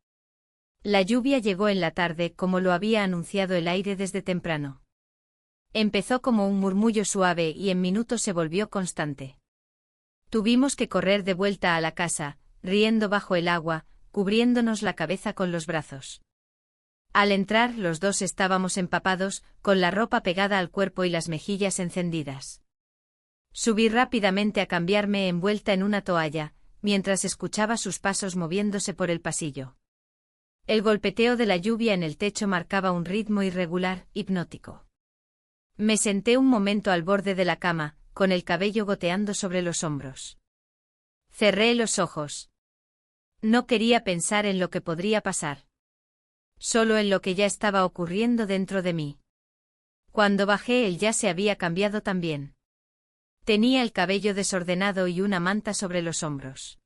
La lluvia llegó en la tarde como lo había anunciado el aire desde temprano. Empezó como un murmullo suave y en minutos se volvió constante. Tuvimos que correr de vuelta a la casa, riendo bajo el agua, cubriéndonos la cabeza con los brazos. Al entrar, los dos estábamos empapados, con la ropa pegada al cuerpo y las mejillas encendidas. Subí rápidamente a cambiarme envuelta en una toalla, mientras escuchaba sus pasos moviéndose por el pasillo. El golpeteo de la lluvia en el techo marcaba un ritmo irregular, hipnótico. Me senté un momento al borde de la cama, con el cabello goteando sobre los hombros. Cerré los ojos. No quería pensar en lo que podría pasar. Solo en lo que ya estaba ocurriendo dentro de mí. Cuando bajé él ya se había cambiado también. Tenía el cabello desordenado y una manta sobre los hombros.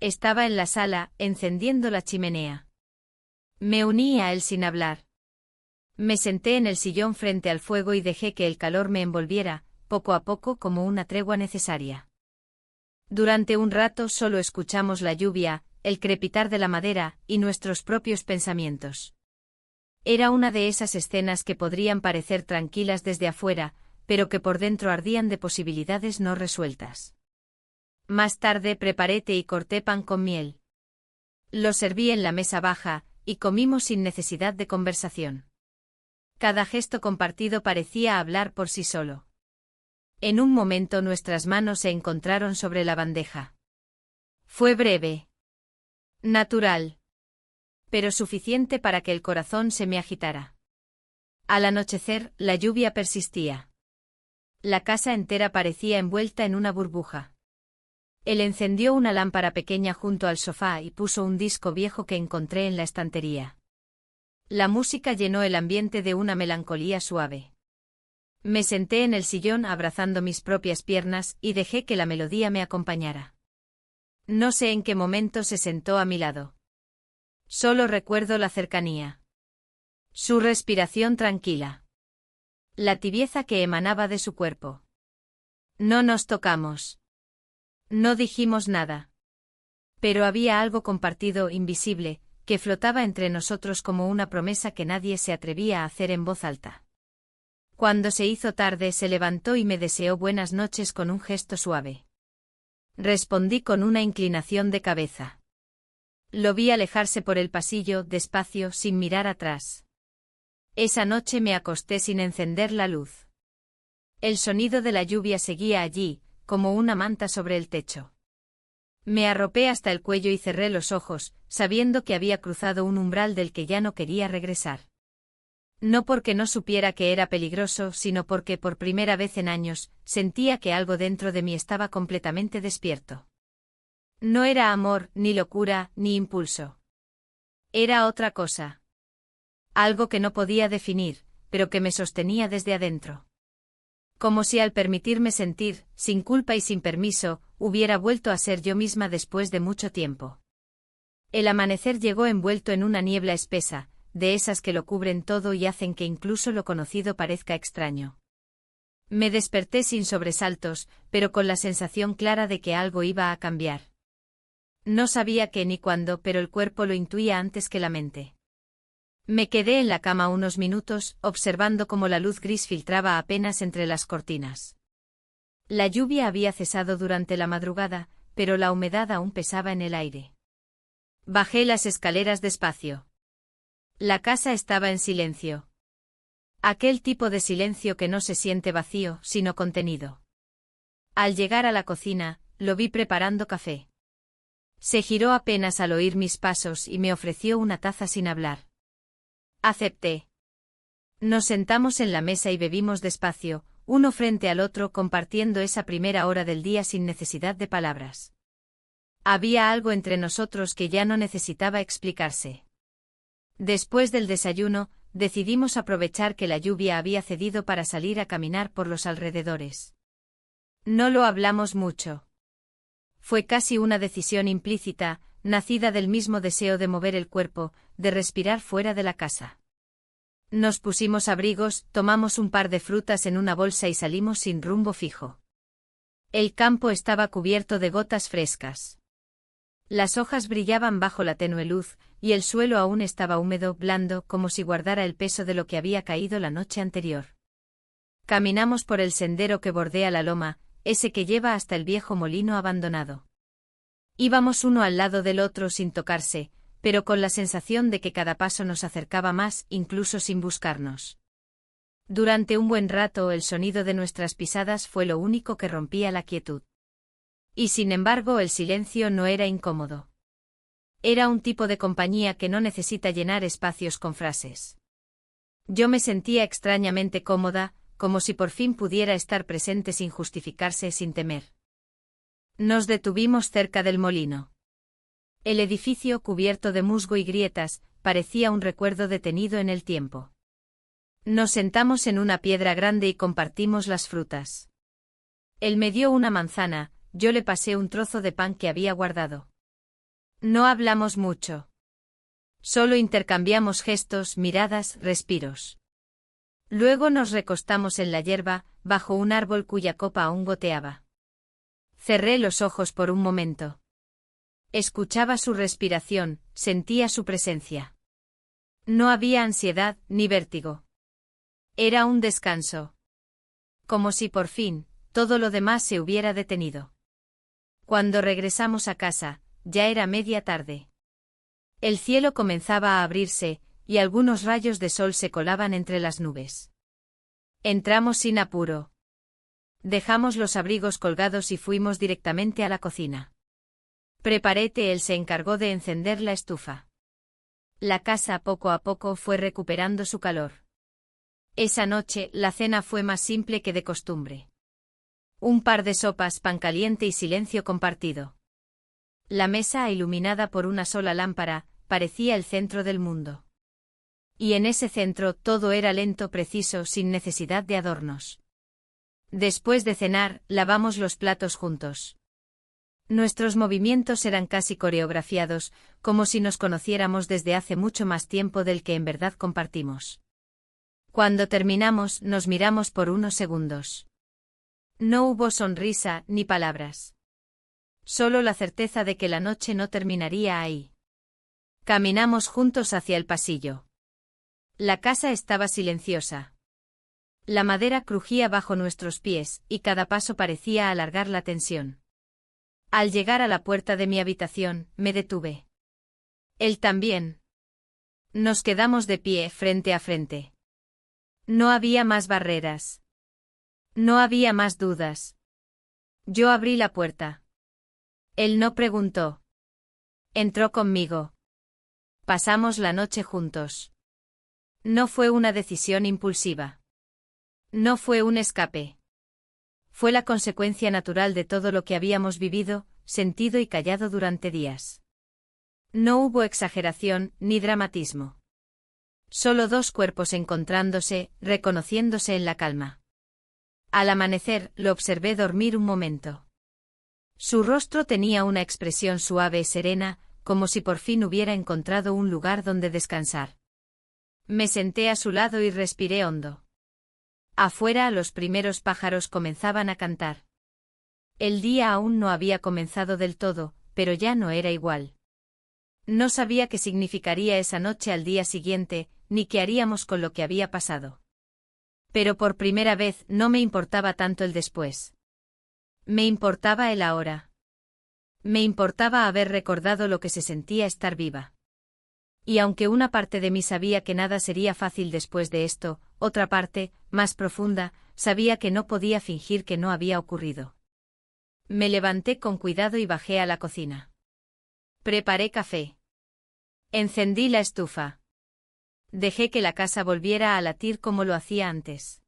Estaba en la sala, encendiendo la chimenea. Me uní a él sin hablar. Me senté en el sillón frente al fuego y dejé que el calor me envolviera, poco a poco como una tregua necesaria. Durante un rato solo escuchamos la lluvia, el crepitar de la madera, y nuestros propios pensamientos. Era una de esas escenas que podrían parecer tranquilas desde afuera, pero que por dentro ardían de posibilidades no resueltas. Más tarde preparé té y corté pan con miel. Lo serví en la mesa baja, y comimos sin necesidad de conversación. Cada gesto compartido parecía hablar por sí solo. En un momento nuestras manos se encontraron sobre la bandeja. Fue breve. Natural. Pero suficiente para que el corazón se me agitara. Al anochecer, la lluvia persistía. La casa entera parecía envuelta en una burbuja. Él encendió una lámpara pequeña junto al sofá y puso un disco viejo que encontré en la estantería. La música llenó el ambiente de una melancolía suave. Me senté en el sillón abrazando mis propias piernas y dejé que la melodía me acompañara. No sé en qué momento se sentó a mi lado. Solo recuerdo la cercanía. Su respiración tranquila. La tibieza que emanaba de su cuerpo. No nos tocamos. No dijimos nada. Pero había algo compartido invisible, que flotaba entre nosotros como una promesa que nadie se atrevía a hacer en voz alta. Cuando se hizo tarde se levantó y me deseó buenas noches con un gesto suave. Respondí con una inclinación de cabeza. Lo vi alejarse por el pasillo, despacio, sin mirar atrás. Esa noche me acosté sin encender la luz. El sonido de la lluvia seguía allí, como una manta sobre el techo. Me arropé hasta el cuello y cerré los ojos, sabiendo que había cruzado un umbral del que ya no quería regresar. No porque no supiera que era peligroso, sino porque por primera vez en años, sentía que algo dentro de mí estaba completamente despierto. No era amor, ni locura, ni impulso. Era otra cosa. Algo que no podía definir, pero que me sostenía desde adentro. Como si al permitirme sentir, sin culpa y sin permiso, hubiera vuelto a ser yo misma después de mucho tiempo. El amanecer llegó envuelto en una niebla espesa, de esas que lo cubren todo y hacen que incluso lo conocido parezca extraño. Me desperté sin sobresaltos, pero con la sensación clara de que algo iba a cambiar. No sabía qué ni cuándo, pero el cuerpo lo intuía antes que la mente. Me quedé en la cama unos minutos, observando cómo la luz gris filtraba apenas entre las cortinas. La lluvia había cesado durante la madrugada, pero la humedad aún pesaba en el aire. Bajé las escaleras despacio. La casa estaba en silencio. Aquel tipo de silencio que no se siente vacío, sino contenido. Al llegar a la cocina, lo vi preparando café. Se giró apenas al oír mis pasos y me ofreció una taza sin hablar. Acepté. Nos sentamos en la mesa y bebimos despacio, uno frente al otro, compartiendo esa primera hora del día sin necesidad de palabras. Había algo entre nosotros que ya no necesitaba explicarse. Después del desayuno, decidimos aprovechar que la lluvia había cedido para salir a caminar por los alrededores. No lo hablamos mucho. Fue casi una decisión implícita, nacida del mismo deseo de mover el cuerpo, de respirar fuera de la casa. Nos pusimos abrigos, tomamos un par de frutas en una bolsa y salimos sin rumbo fijo. El campo estaba cubierto de gotas frescas. Las hojas brillaban bajo la tenue luz, y el suelo aún estaba húmedo, blando, como si guardara el peso de lo que había caído la noche anterior. Caminamos por el sendero que bordea la loma, ese que lleva hasta el viejo molino abandonado. Íbamos uno al lado del otro sin tocarse, pero con la sensación de que cada paso nos acercaba más, incluso sin buscarnos. Durante un buen rato el sonido de nuestras pisadas fue lo único que rompía la quietud. Y sin embargo el silencio no era incómodo. Era un tipo de compañía que no necesita llenar espacios con frases. Yo me sentía extrañamente cómoda, como si por fin pudiera estar presente sin justificarse, sin temer. Nos detuvimos cerca del molino. El edificio, cubierto de musgo y grietas, parecía un recuerdo detenido en el tiempo. Nos sentamos en una piedra grande y compartimos las frutas. Él me dio una manzana, yo le pasé un trozo de pan que había guardado. No hablamos mucho. Solo intercambiamos gestos, miradas, respiros. Luego nos recostamos en la hierba, bajo un árbol cuya copa aún goteaba. Cerré los ojos por un momento. Escuchaba su respiración, sentía su presencia. No había ansiedad ni vértigo. Era un descanso. Como si por fin, todo lo demás se hubiera detenido. Cuando regresamos a casa, ya era media tarde. El cielo comenzaba a abrirse, y algunos rayos de sol se colaban entre las nubes. Entramos sin apuro. Dejamos los abrigos colgados y fuimos directamente a la cocina. Preparé té, él se encargó de encender la estufa. La casa poco a poco fue recuperando su calor. Esa noche, la cena fue más simple que de costumbre. Un par de sopas, pan caliente y silencio compartido. La mesa, iluminada por una sola lámpara, parecía el centro del mundo. Y en ese centro todo era lento, preciso, sin necesidad de adornos. Después de cenar, lavamos los platos juntos. Nuestros movimientos eran casi coreografiados, como si nos conociéramos desde hace mucho más tiempo del que en verdad compartimos. Cuando terminamos, nos miramos por unos segundos. No hubo sonrisa ni palabras. Solo la certeza de que la noche no terminaría ahí. Caminamos juntos hacia el pasillo. La casa estaba silenciosa. La madera crujía bajo nuestros pies, y cada paso parecía alargar la tensión. Al llegar a la puerta de mi habitación, me detuve. Él también. Nos quedamos de pie, frente a frente. No había más barreras. No había más dudas. Yo abrí la puerta. Él no preguntó. Entró conmigo. Pasamos la noche juntos. No fue una decisión impulsiva. No fue un escape. Fue la consecuencia natural de todo lo que habíamos vivido, sentido y callado durante días. No hubo exageración ni dramatismo. Solo dos cuerpos encontrándose, reconociéndose en la calma. Al amanecer, lo observé dormir un momento. Su rostro tenía una expresión suave y serena, como si por fin hubiera encontrado un lugar donde descansar. Me senté a su lado y respiré hondo. Afuera los primeros pájaros comenzaban a cantar. El día aún no había comenzado del todo, pero ya no era igual. No sabía qué significaría esa noche al día siguiente, ni qué haríamos con lo que había pasado. Pero por primera vez no me importaba tanto el después. Me importaba el ahora. Me importaba haber recordado lo que se sentía estar viva. Y aunque una parte de mí sabía que nada sería fácil después de esto, otra parte, más profunda, sabía que no podía fingir que no había ocurrido. Me levanté con cuidado y bajé a la cocina. Preparé café. Encendí la estufa. Dejé que la casa volviera a latir como lo hacía antes.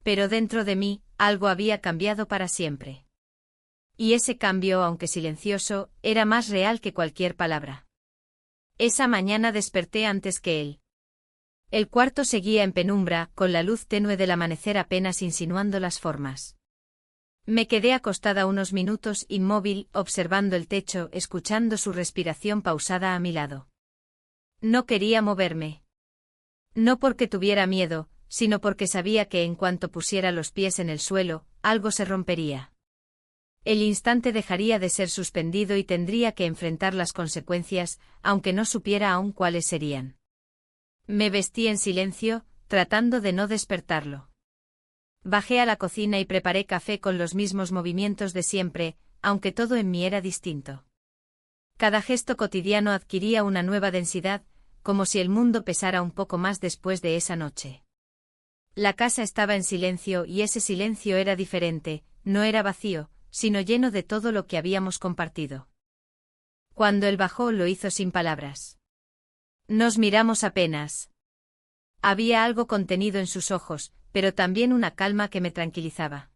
Pero dentro de mí, algo había cambiado para siempre. Y ese cambio, aunque silencioso, era más real que cualquier palabra. Esa mañana desperté antes que él. El cuarto seguía en penumbra, con la luz tenue del amanecer apenas insinuando las formas. Me quedé acostada unos minutos inmóvil, observando el techo, escuchando su respiración pausada a mi lado. No quería moverme. No porque tuviera miedo, sino porque sabía que en cuanto pusiera los pies en el suelo, algo se rompería. El instante dejaría de ser suspendido y tendría que enfrentar las consecuencias, aunque no supiera aún cuáles serían. Me vestí en silencio, tratando de no despertarlo. Bajé a la cocina y preparé café con los mismos movimientos de siempre, aunque todo en mí era distinto. Cada gesto cotidiano adquiría una nueva densidad, como si el mundo pesara un poco más después de esa noche. La casa estaba en silencio y ese silencio era diferente, no era vacío, sino lleno de todo lo que habíamos compartido. Cuando él bajó lo hizo sin palabras. Nos miramos apenas. Había algo contenido en sus ojos, pero también una calma que me tranquilizaba.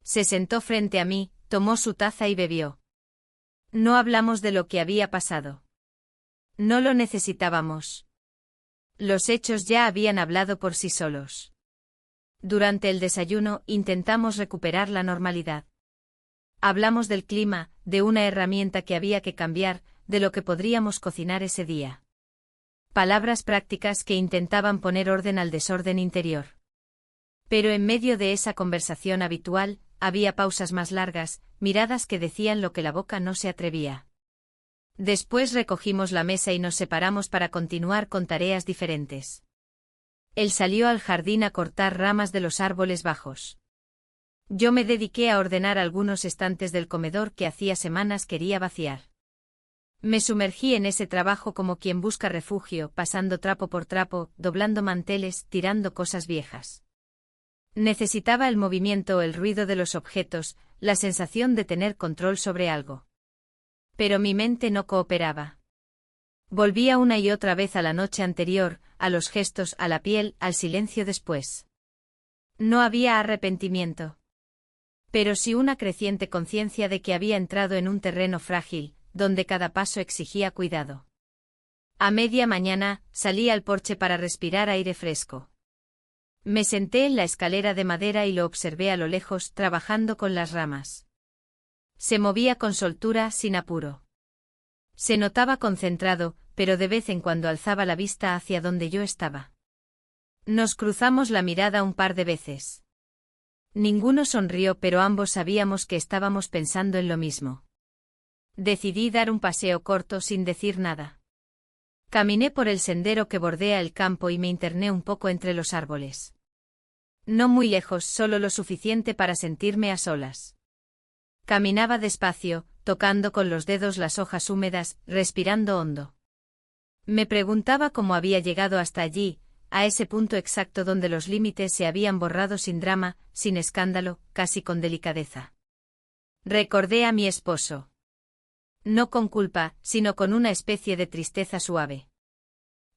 Se sentó frente a mí, tomó su taza y bebió. No hablamos de lo que había pasado. No lo necesitábamos. Los hechos ya habían hablado por sí solos. Durante el desayuno intentamos recuperar la normalidad. Hablamos del clima, de una herramienta que había que cambiar, de lo que podríamos cocinar ese día. Palabras prácticas que intentaban poner orden al desorden interior. Pero en medio de esa conversación habitual, había pausas más largas, miradas que decían lo que la boca no se atrevía. Después recogimos la mesa y nos separamos para continuar con tareas diferentes. Él salió al jardín a cortar ramas de los árboles bajos. Yo me dediqué a ordenar algunos estantes del comedor que hacía semanas quería vaciar. Me sumergí en ese trabajo como quien busca refugio, pasando trapo por trapo, doblando manteles, tirando cosas viejas. Necesitaba el movimiento, el ruido de los objetos, la sensación de tener control sobre algo. Pero mi mente no cooperaba. Volvía una y otra vez a la noche anterior, a los gestos, a la piel, al silencio después. No había arrepentimiento. Pero sí una creciente conciencia de que había entrado en un terreno frágil, donde cada paso exigía cuidado. A media mañana, salí al porche para respirar aire fresco. Me senté en la escalera de madera y lo observé a lo lejos, trabajando con las ramas. Se movía con soltura, sin apuro. Se notaba concentrado, pero de vez en cuando alzaba la vista hacia donde yo estaba. Nos cruzamos la mirada un par de veces. Ninguno sonrió, pero ambos sabíamos que estábamos pensando en lo mismo. Decidí dar un paseo corto sin decir nada. Caminé por el sendero que bordea el campo y me interné un poco entre los árboles. No muy lejos, solo lo suficiente para sentirme a solas. Caminaba despacio, tocando con los dedos las hojas húmedas, respirando hondo. Me preguntaba cómo había llegado hasta allí, a ese punto exacto donde los límites se habían borrado sin drama, sin escándalo, casi con delicadeza. Recordé a mi esposo. No con culpa, sino con una especie de tristeza suave.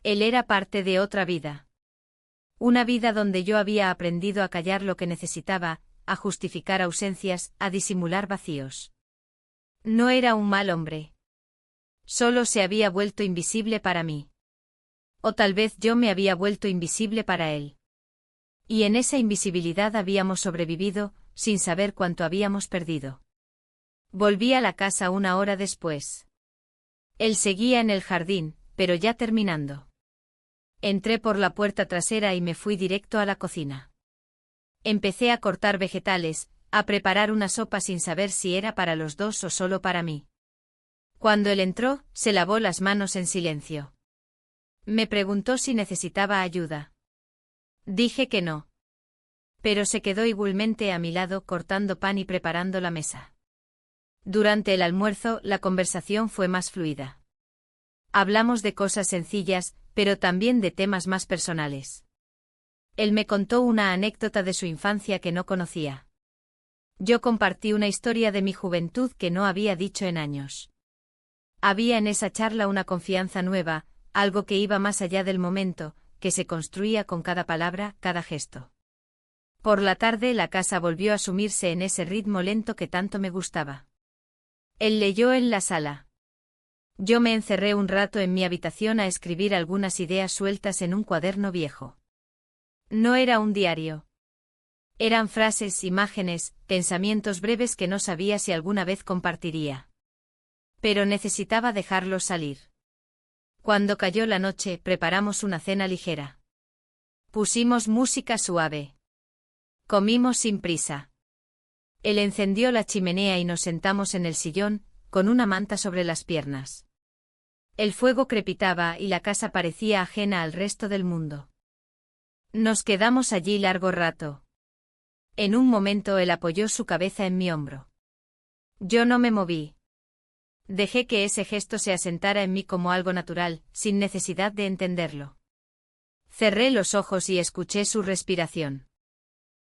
Él era parte de otra vida. Una vida donde yo había aprendido a callar lo que necesitaba, a justificar ausencias, a disimular vacíos. No era un mal hombre. Solo se había vuelto invisible para mí. O tal vez yo me había vuelto invisible para él. Y en esa invisibilidad habíamos sobrevivido, sin saber cuánto habíamos perdido. Volví a la casa una hora después. Él seguía en el jardín, pero ya terminando. Entré por la puerta trasera y me fui directo a la cocina. Empecé a cortar vegetales, a preparar una sopa sin saber si era para los dos o solo para mí. Cuando él entró, se lavó las manos en silencio. Me preguntó si necesitaba ayuda. Dije que no. Pero se quedó igualmente a mi lado cortando pan y preparando la mesa. Durante el almuerzo, la conversación fue más fluida. Hablamos de cosas sencillas, pero también de temas más personales. Él me contó una anécdota de su infancia que no conocía. Yo compartí una historia de mi juventud que no había dicho en años. Había en esa charla una confianza nueva, algo que iba más allá del momento, que se construía con cada palabra, cada gesto. Por la tarde la casa volvió a sumirse en ese ritmo lento que tanto me gustaba. Él leyó en la sala. Yo me encerré un rato en mi habitación a escribir algunas ideas sueltas en un cuaderno viejo. No era un diario. Eran frases, imágenes, pensamientos breves que no sabía si alguna vez compartiría. Pero necesitaba dejarlos salir. Cuando cayó la noche, preparamos una cena ligera. Pusimos música suave. Comimos sin prisa. Él encendió la chimenea y nos sentamos en el sillón, con una manta sobre las piernas. El fuego crepitaba y la casa parecía ajena al resto del mundo. Nos quedamos allí largo rato. En un momento él apoyó su cabeza en mi hombro. Yo no me moví. Dejé que ese gesto se asentara en mí como algo natural, sin necesidad de entenderlo. Cerré los ojos y escuché su respiración.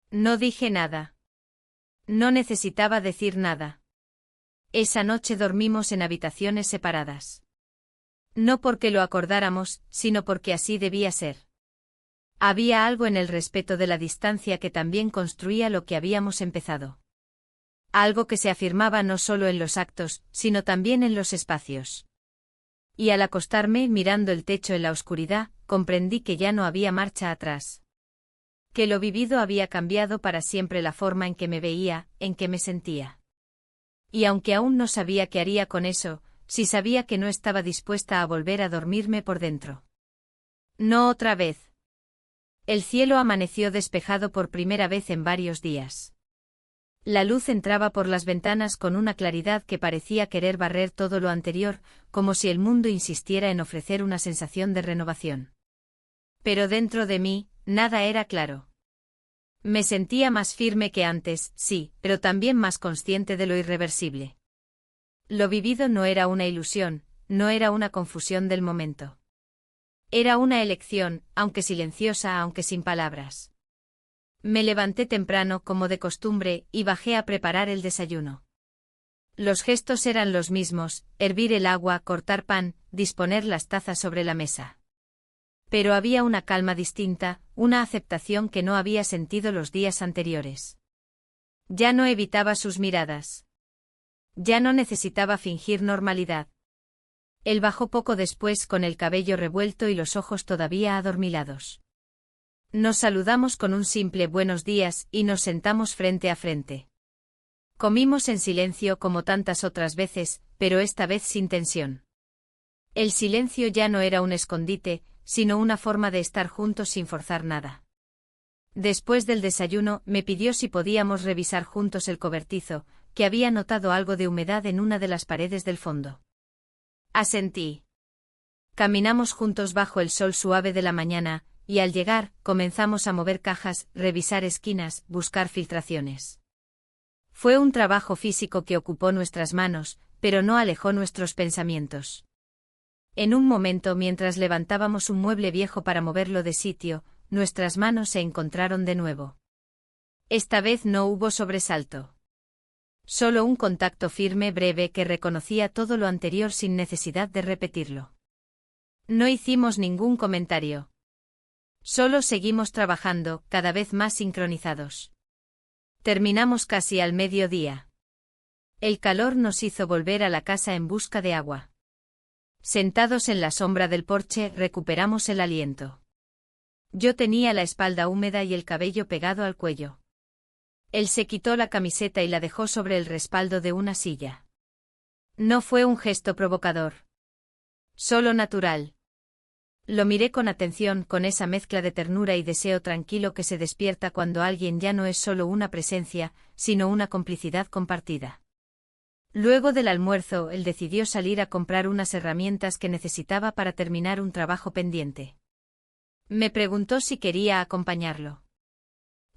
No dije nada. No necesitaba decir nada. Esa noche dormimos en habitaciones separadas. No porque lo acordáramos, sino porque así debía ser. Había algo en el respeto de la distancia que también construía lo que habíamos empezado. Algo que se afirmaba no solo en los actos, sino también en los espacios. Y al acostarme, mirando el techo en la oscuridad, comprendí que ya no había marcha atrás. Que lo vivido había cambiado para siempre la forma en que me veía, en que me sentía. Y aunque aún no sabía qué haría con eso, sí sabía que no estaba dispuesta a volver a dormirme por dentro. No otra vez. El cielo amaneció despejado por primera vez en varios días. La luz entraba por las ventanas con una claridad que parecía querer barrer todo lo anterior, como si el mundo insistiera en ofrecer una sensación de renovación. Pero dentro de mí, nada era claro. Me sentía más firme que antes, sí, pero también más consciente de lo irreversible. Lo vivido no era una ilusión, no era una confusión del momento. Era una elección, aunque silenciosa, aunque sin palabras. Me levanté temprano como de costumbre y bajé a preparar el desayuno. Los gestos eran los mismos: hervir el agua, cortar pan, disponer las tazas sobre la mesa. Pero había una calma distinta, una aceptación que no había sentido los días anteriores. Ya no evitaba sus miradas. Ya no necesitaba fingir normalidad. Él bajó poco después con el cabello revuelto y los ojos todavía adormilados. Nos saludamos con un simple buenos días y nos sentamos frente a frente. Comimos en silencio como tantas otras veces, pero esta vez sin tensión. El silencio ya no era un escondite, sino una forma de estar juntos sin forzar nada. Después del desayuno, me pidió si podíamos revisar juntos el cobertizo, que había notado algo de humedad en una de las paredes del fondo. Asentí. Caminamos juntos bajo el sol suave de la mañana, y al llegar, comenzamos a mover cajas, revisar esquinas, buscar filtraciones. Fue un trabajo físico que ocupó nuestras manos, pero no alejó nuestros pensamientos. En un momento, mientras levantábamos un mueble viejo para moverlo de sitio, nuestras manos se encontraron de nuevo. Esta vez no hubo sobresalto. Solo un contacto firme, breve, que reconocía todo lo anterior sin necesidad de repetirlo. No hicimos ningún comentario. Solo seguimos trabajando, cada vez más sincronizados. Terminamos casi al mediodía. El calor nos hizo volver a la casa en busca de agua. Sentados en la sombra del porche, recuperamos el aliento. Yo tenía la espalda húmeda y el cabello pegado al cuello. Él se quitó la camiseta y la dejó sobre el respaldo de una silla. No fue un gesto provocador. Solo natural. Lo miré con atención, con esa mezcla de ternura y deseo tranquilo que se despierta cuando alguien ya no es solo una presencia, sino una complicidad compartida. Luego del almuerzo, él decidió salir a comprar unas herramientas que necesitaba para terminar un trabajo pendiente. Me preguntó si quería acompañarlo.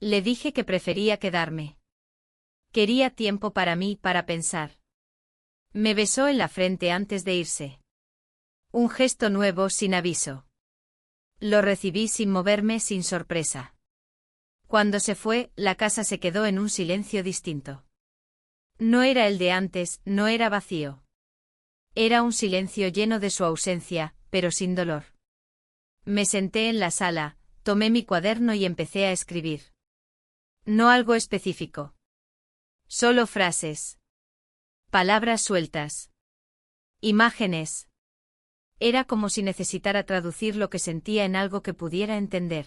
Le dije que prefería quedarme. Quería tiempo para mí, para pensar. Me besó en la frente antes de irse. Un gesto nuevo, sin aviso. Lo recibí sin moverme, sin sorpresa. Cuando se fue, la casa se quedó en un silencio distinto. No era el de antes, no era vacío. Era un silencio lleno de su ausencia, pero sin dolor. Me senté en la sala, tomé mi cuaderno y empecé a escribir. No algo específico. Solo frases. Palabras sueltas. Imágenes. Era como si necesitara traducir lo que sentía en algo que pudiera entender.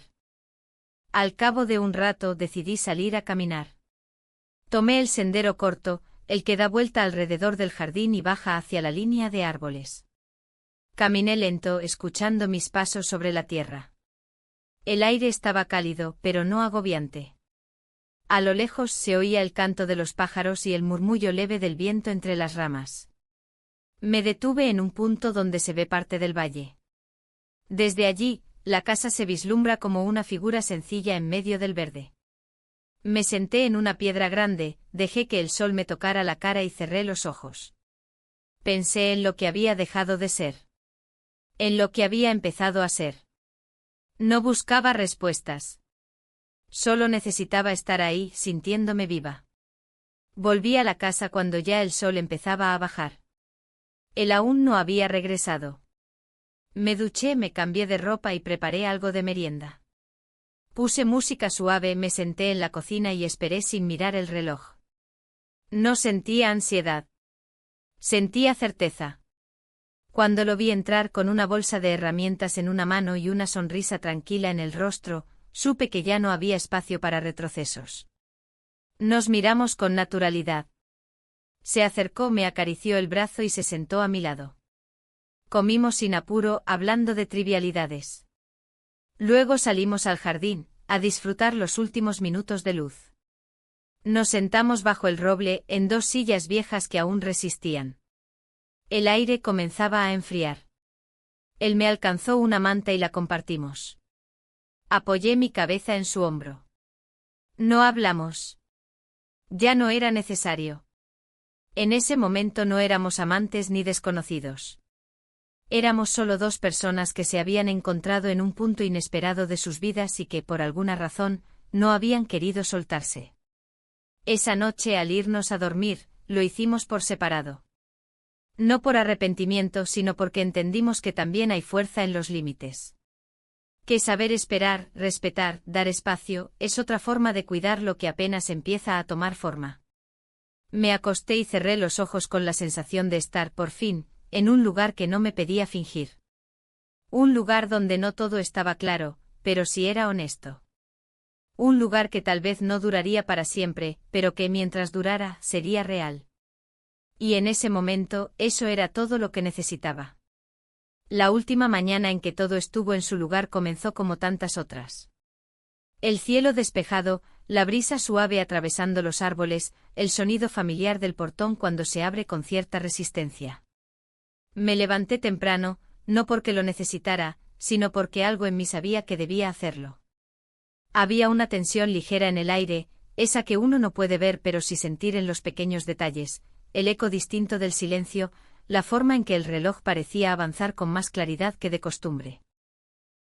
Al cabo de un rato decidí salir a caminar. Tomé el sendero corto, el que da vuelta alrededor del jardín y baja hacia la línea de árboles. Caminé lento, escuchando mis pasos sobre la tierra. El aire estaba cálido, pero no agobiante. A lo lejos se oía el canto de los pájaros y el murmullo leve del viento entre las ramas. Me detuve en un punto donde se ve parte del valle. Desde allí, la casa se vislumbra como una figura sencilla en medio del verde. Me senté en una piedra grande, dejé que el sol me tocara la cara y cerré los ojos. Pensé en lo que había dejado de ser. En lo que había empezado a ser. No buscaba respuestas. Solo necesitaba estar ahí, sintiéndome viva. Volví a la casa cuando ya el sol empezaba a bajar. Él aún no había regresado. Me duché, me cambié de ropa y preparé algo de merienda. Puse música suave, me senté en la cocina y esperé sin mirar el reloj. No sentía ansiedad. Sentía certeza. Cuando lo vi entrar con una bolsa de herramientas en una mano y una sonrisa tranquila en el rostro, supe que ya no había espacio para retrocesos. Nos miramos con naturalidad. Se acercó, me acarició el brazo y se sentó a mi lado. Comimos sin apuro, hablando de trivialidades. Luego salimos al jardín, a disfrutar los últimos minutos de luz. Nos sentamos bajo el roble, en dos sillas viejas que aún resistían. El aire comenzaba a enfriar. Él me alcanzó una manta y la compartimos. Apoyé mi cabeza en su hombro. No hablamos. Ya no era necesario. En ese momento no éramos amantes ni desconocidos. Éramos solo dos personas que se habían encontrado en un punto inesperado de sus vidas y que, por alguna razón, no habían querido soltarse. Esa noche, al irnos a dormir, lo hicimos por separado. No por arrepentimiento, sino porque entendimos que también hay fuerza en los límites. Que saber esperar, respetar, dar espacio, es otra forma de cuidar lo que apenas empieza a tomar forma. Me acosté y cerré los ojos con la sensación de estar, por fin, en un lugar que no me pedía fingir. Un lugar donde no todo estaba claro, pero sí era honesto. Un lugar que tal vez no duraría para siempre, pero que mientras durara, sería real. Y en ese momento, eso era todo lo que necesitaba. La última mañana en que todo estuvo en su lugar comenzó como tantas otras. El cielo despejado, la brisa suave atravesando los árboles, el sonido familiar del portón cuando se abre con cierta resistencia. Me levanté temprano, no porque lo necesitara, sino porque algo en mí sabía que debía hacerlo. Había una tensión ligera en el aire, esa que uno no puede ver pero sí sentir en los pequeños detalles, el eco distinto del silencio, la forma en que el reloj parecía avanzar con más claridad que de costumbre.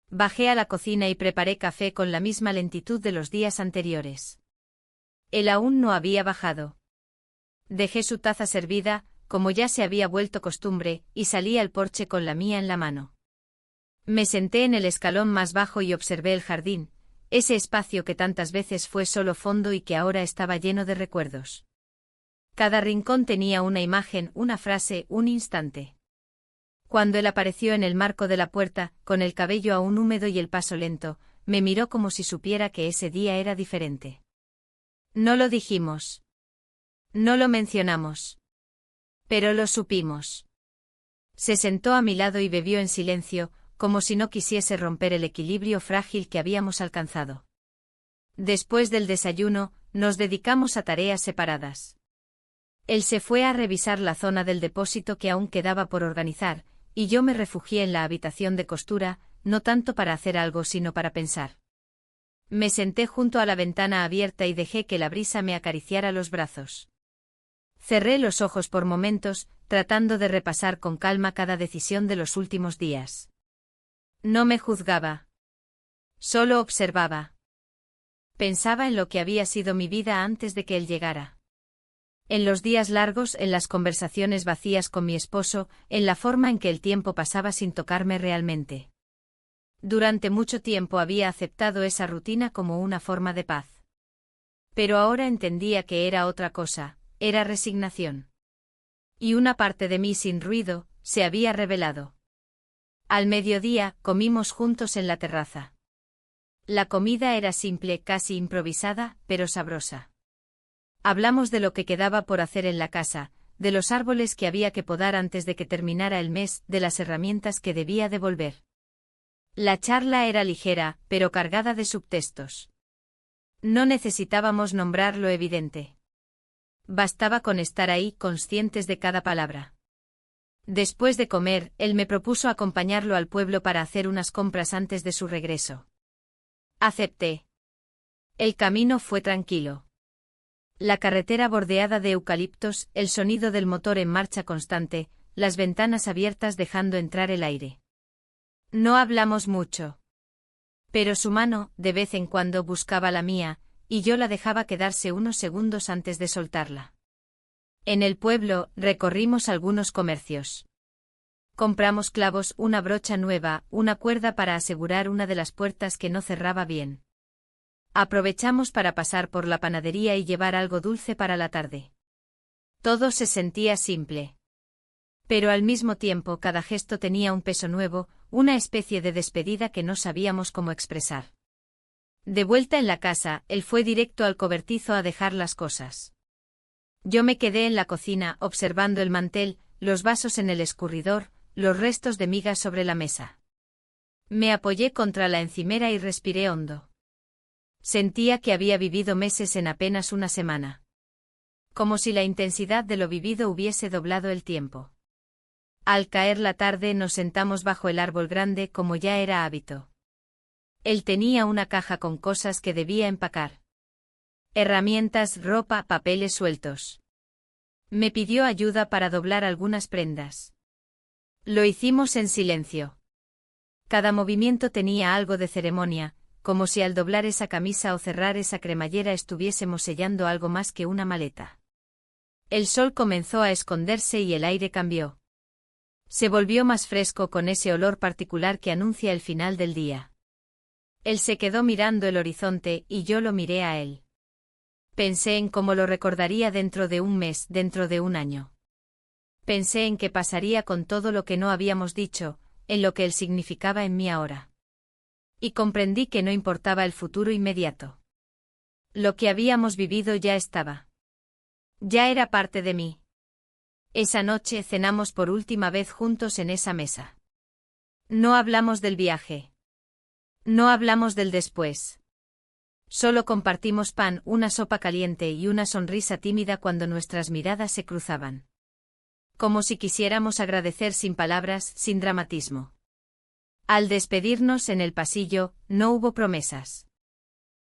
Bajé a la cocina y preparé café con la misma lentitud de los días anteriores. Él aún no había bajado. Dejé su taza servida, como ya se había vuelto costumbre, y salí al porche con la mía en la mano. Me senté en el escalón más bajo y observé el jardín, ese espacio que tantas veces fue solo fondo y que ahora estaba lleno de recuerdos. Cada rincón tenía una imagen, una frase, un instante. Cuando él apareció en el marco de la puerta, con el cabello aún húmedo y el paso lento, me miró como si supiera que ese día era diferente. No lo dijimos. No lo mencionamos. Pero lo supimos. Se sentó a mi lado y bebió en silencio, como si no quisiese romper el equilibrio frágil que habíamos alcanzado. Después del desayuno, nos dedicamos a tareas separadas. Él se fue a revisar la zona del depósito que aún quedaba por organizar, y yo me refugié en la habitación de costura, no tanto para hacer algo sino para pensar. Me senté junto a la ventana abierta y dejé que la brisa me acariciara los brazos. Cerré los ojos por momentos, tratando de repasar con calma cada decisión de los últimos días. No me juzgaba. Solo observaba. Pensaba en lo que había sido mi vida antes de que él llegara. En los días largos, en las conversaciones vacías con mi esposo, en la forma en que el tiempo pasaba sin tocarme realmente. Durante mucho tiempo había aceptado esa rutina como una forma de paz. Pero ahora entendía que era otra cosa, era resignación. Y una parte de mí sin ruido, se había revelado. Al mediodía, comimos juntos en la terraza. La comida era simple, casi improvisada, pero sabrosa. Hablamos de lo que quedaba por hacer en la casa, de los árboles que había que podar antes de que terminara el mes, de las herramientas que debía devolver. La charla era ligera, pero cargada de subtextos. No necesitábamos nombrar lo evidente. Bastaba con estar ahí, conscientes de cada palabra. Después de comer, él me propuso acompañarlo al pueblo para hacer unas compras antes de su regreso. Acepté. El camino fue tranquilo. La carretera bordeada de eucaliptos, el sonido del motor en marcha constante, las ventanas abiertas dejando entrar el aire. No hablamos mucho. Pero su mano, de vez en cuando, buscaba la mía, y yo la dejaba quedarse unos segundos antes de soltarla. En el pueblo, recorrimos algunos comercios. Compramos clavos, una brocha nueva, una cuerda para asegurar una de las puertas que no cerraba bien. Aprovechamos para pasar por la panadería y llevar algo dulce para la tarde. Todo se sentía simple. Pero al mismo tiempo cada gesto tenía un peso nuevo, una especie de despedida que no sabíamos cómo expresar. De vuelta en la casa, él fue directo al cobertizo a dejar las cosas. Yo me quedé en la cocina observando el mantel, los vasos en el escurridor, los restos de migas sobre la mesa. Me apoyé contra la encimera y respiré hondo. Sentía que había vivido meses en apenas una semana. Como si la intensidad de lo vivido hubiese doblado el tiempo. Al caer la tarde nos sentamos bajo el árbol grande como ya era hábito. Él tenía una caja con cosas que debía empacar. Herramientas, ropa, papeles sueltos. Me pidió ayuda para doblar algunas prendas. Lo hicimos en silencio. Cada movimiento tenía algo de ceremonia, como si al doblar esa camisa o cerrar esa cremallera estuviésemos sellando algo más que una maleta. El sol comenzó a esconderse y el aire cambió. Se volvió más fresco con ese olor particular que anuncia el final del día. Él se quedó mirando el horizonte y yo lo miré a él. Pensé en cómo lo recordaría dentro de un mes, dentro de un año. Pensé en qué pasaría con todo lo que no habíamos dicho, en lo que él significaba en mí ahora. Y comprendí que no importaba el futuro inmediato. Lo que habíamos vivido ya estaba. Ya era parte de mí. Esa noche cenamos por última vez juntos en esa mesa. No hablamos del viaje. No hablamos del después. Solo compartimos pan, una sopa caliente y una sonrisa tímida cuando nuestras miradas se cruzaban. Como si quisiéramos agradecer sin palabras, sin dramatismo. Al despedirnos en el pasillo, no hubo promesas.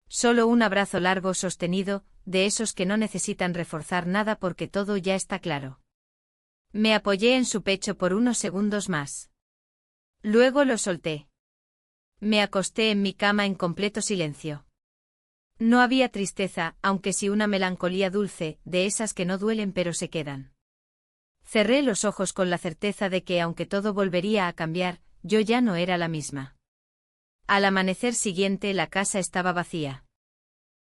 Solo un abrazo largo sostenido, de esos que no necesitan reforzar nada porque todo ya está claro. Me apoyé en su pecho por unos segundos más. Luego lo solté. Me acosté en mi cama en completo silencio. No había tristeza, aunque sí una melancolía dulce, de esas que no duelen pero se quedan. Cerré los ojos con la certeza de que aunque todo volvería a cambiar, yo ya no era la misma. Al amanecer siguiente la casa estaba vacía.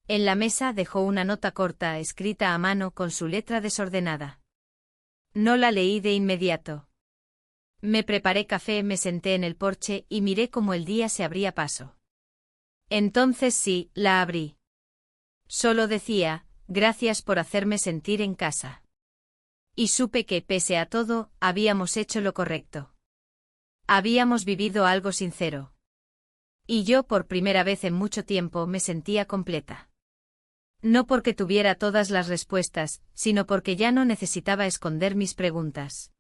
En la mesa dejó una nota corta escrita a mano con su letra desordenada. No la leí de inmediato. Me preparé café, me senté en el porche y miré cómo el día se abría paso. Entonces sí, la abrí. Solo decía, gracias por hacerme sentir en casa. Y supe que, pese a todo, habíamos hecho lo correcto. Habíamos vivido algo sincero. Y yo por primera vez en mucho tiempo me sentía completa. No porque tuviera todas las respuestas, sino porque ya no necesitaba esconder mis preguntas.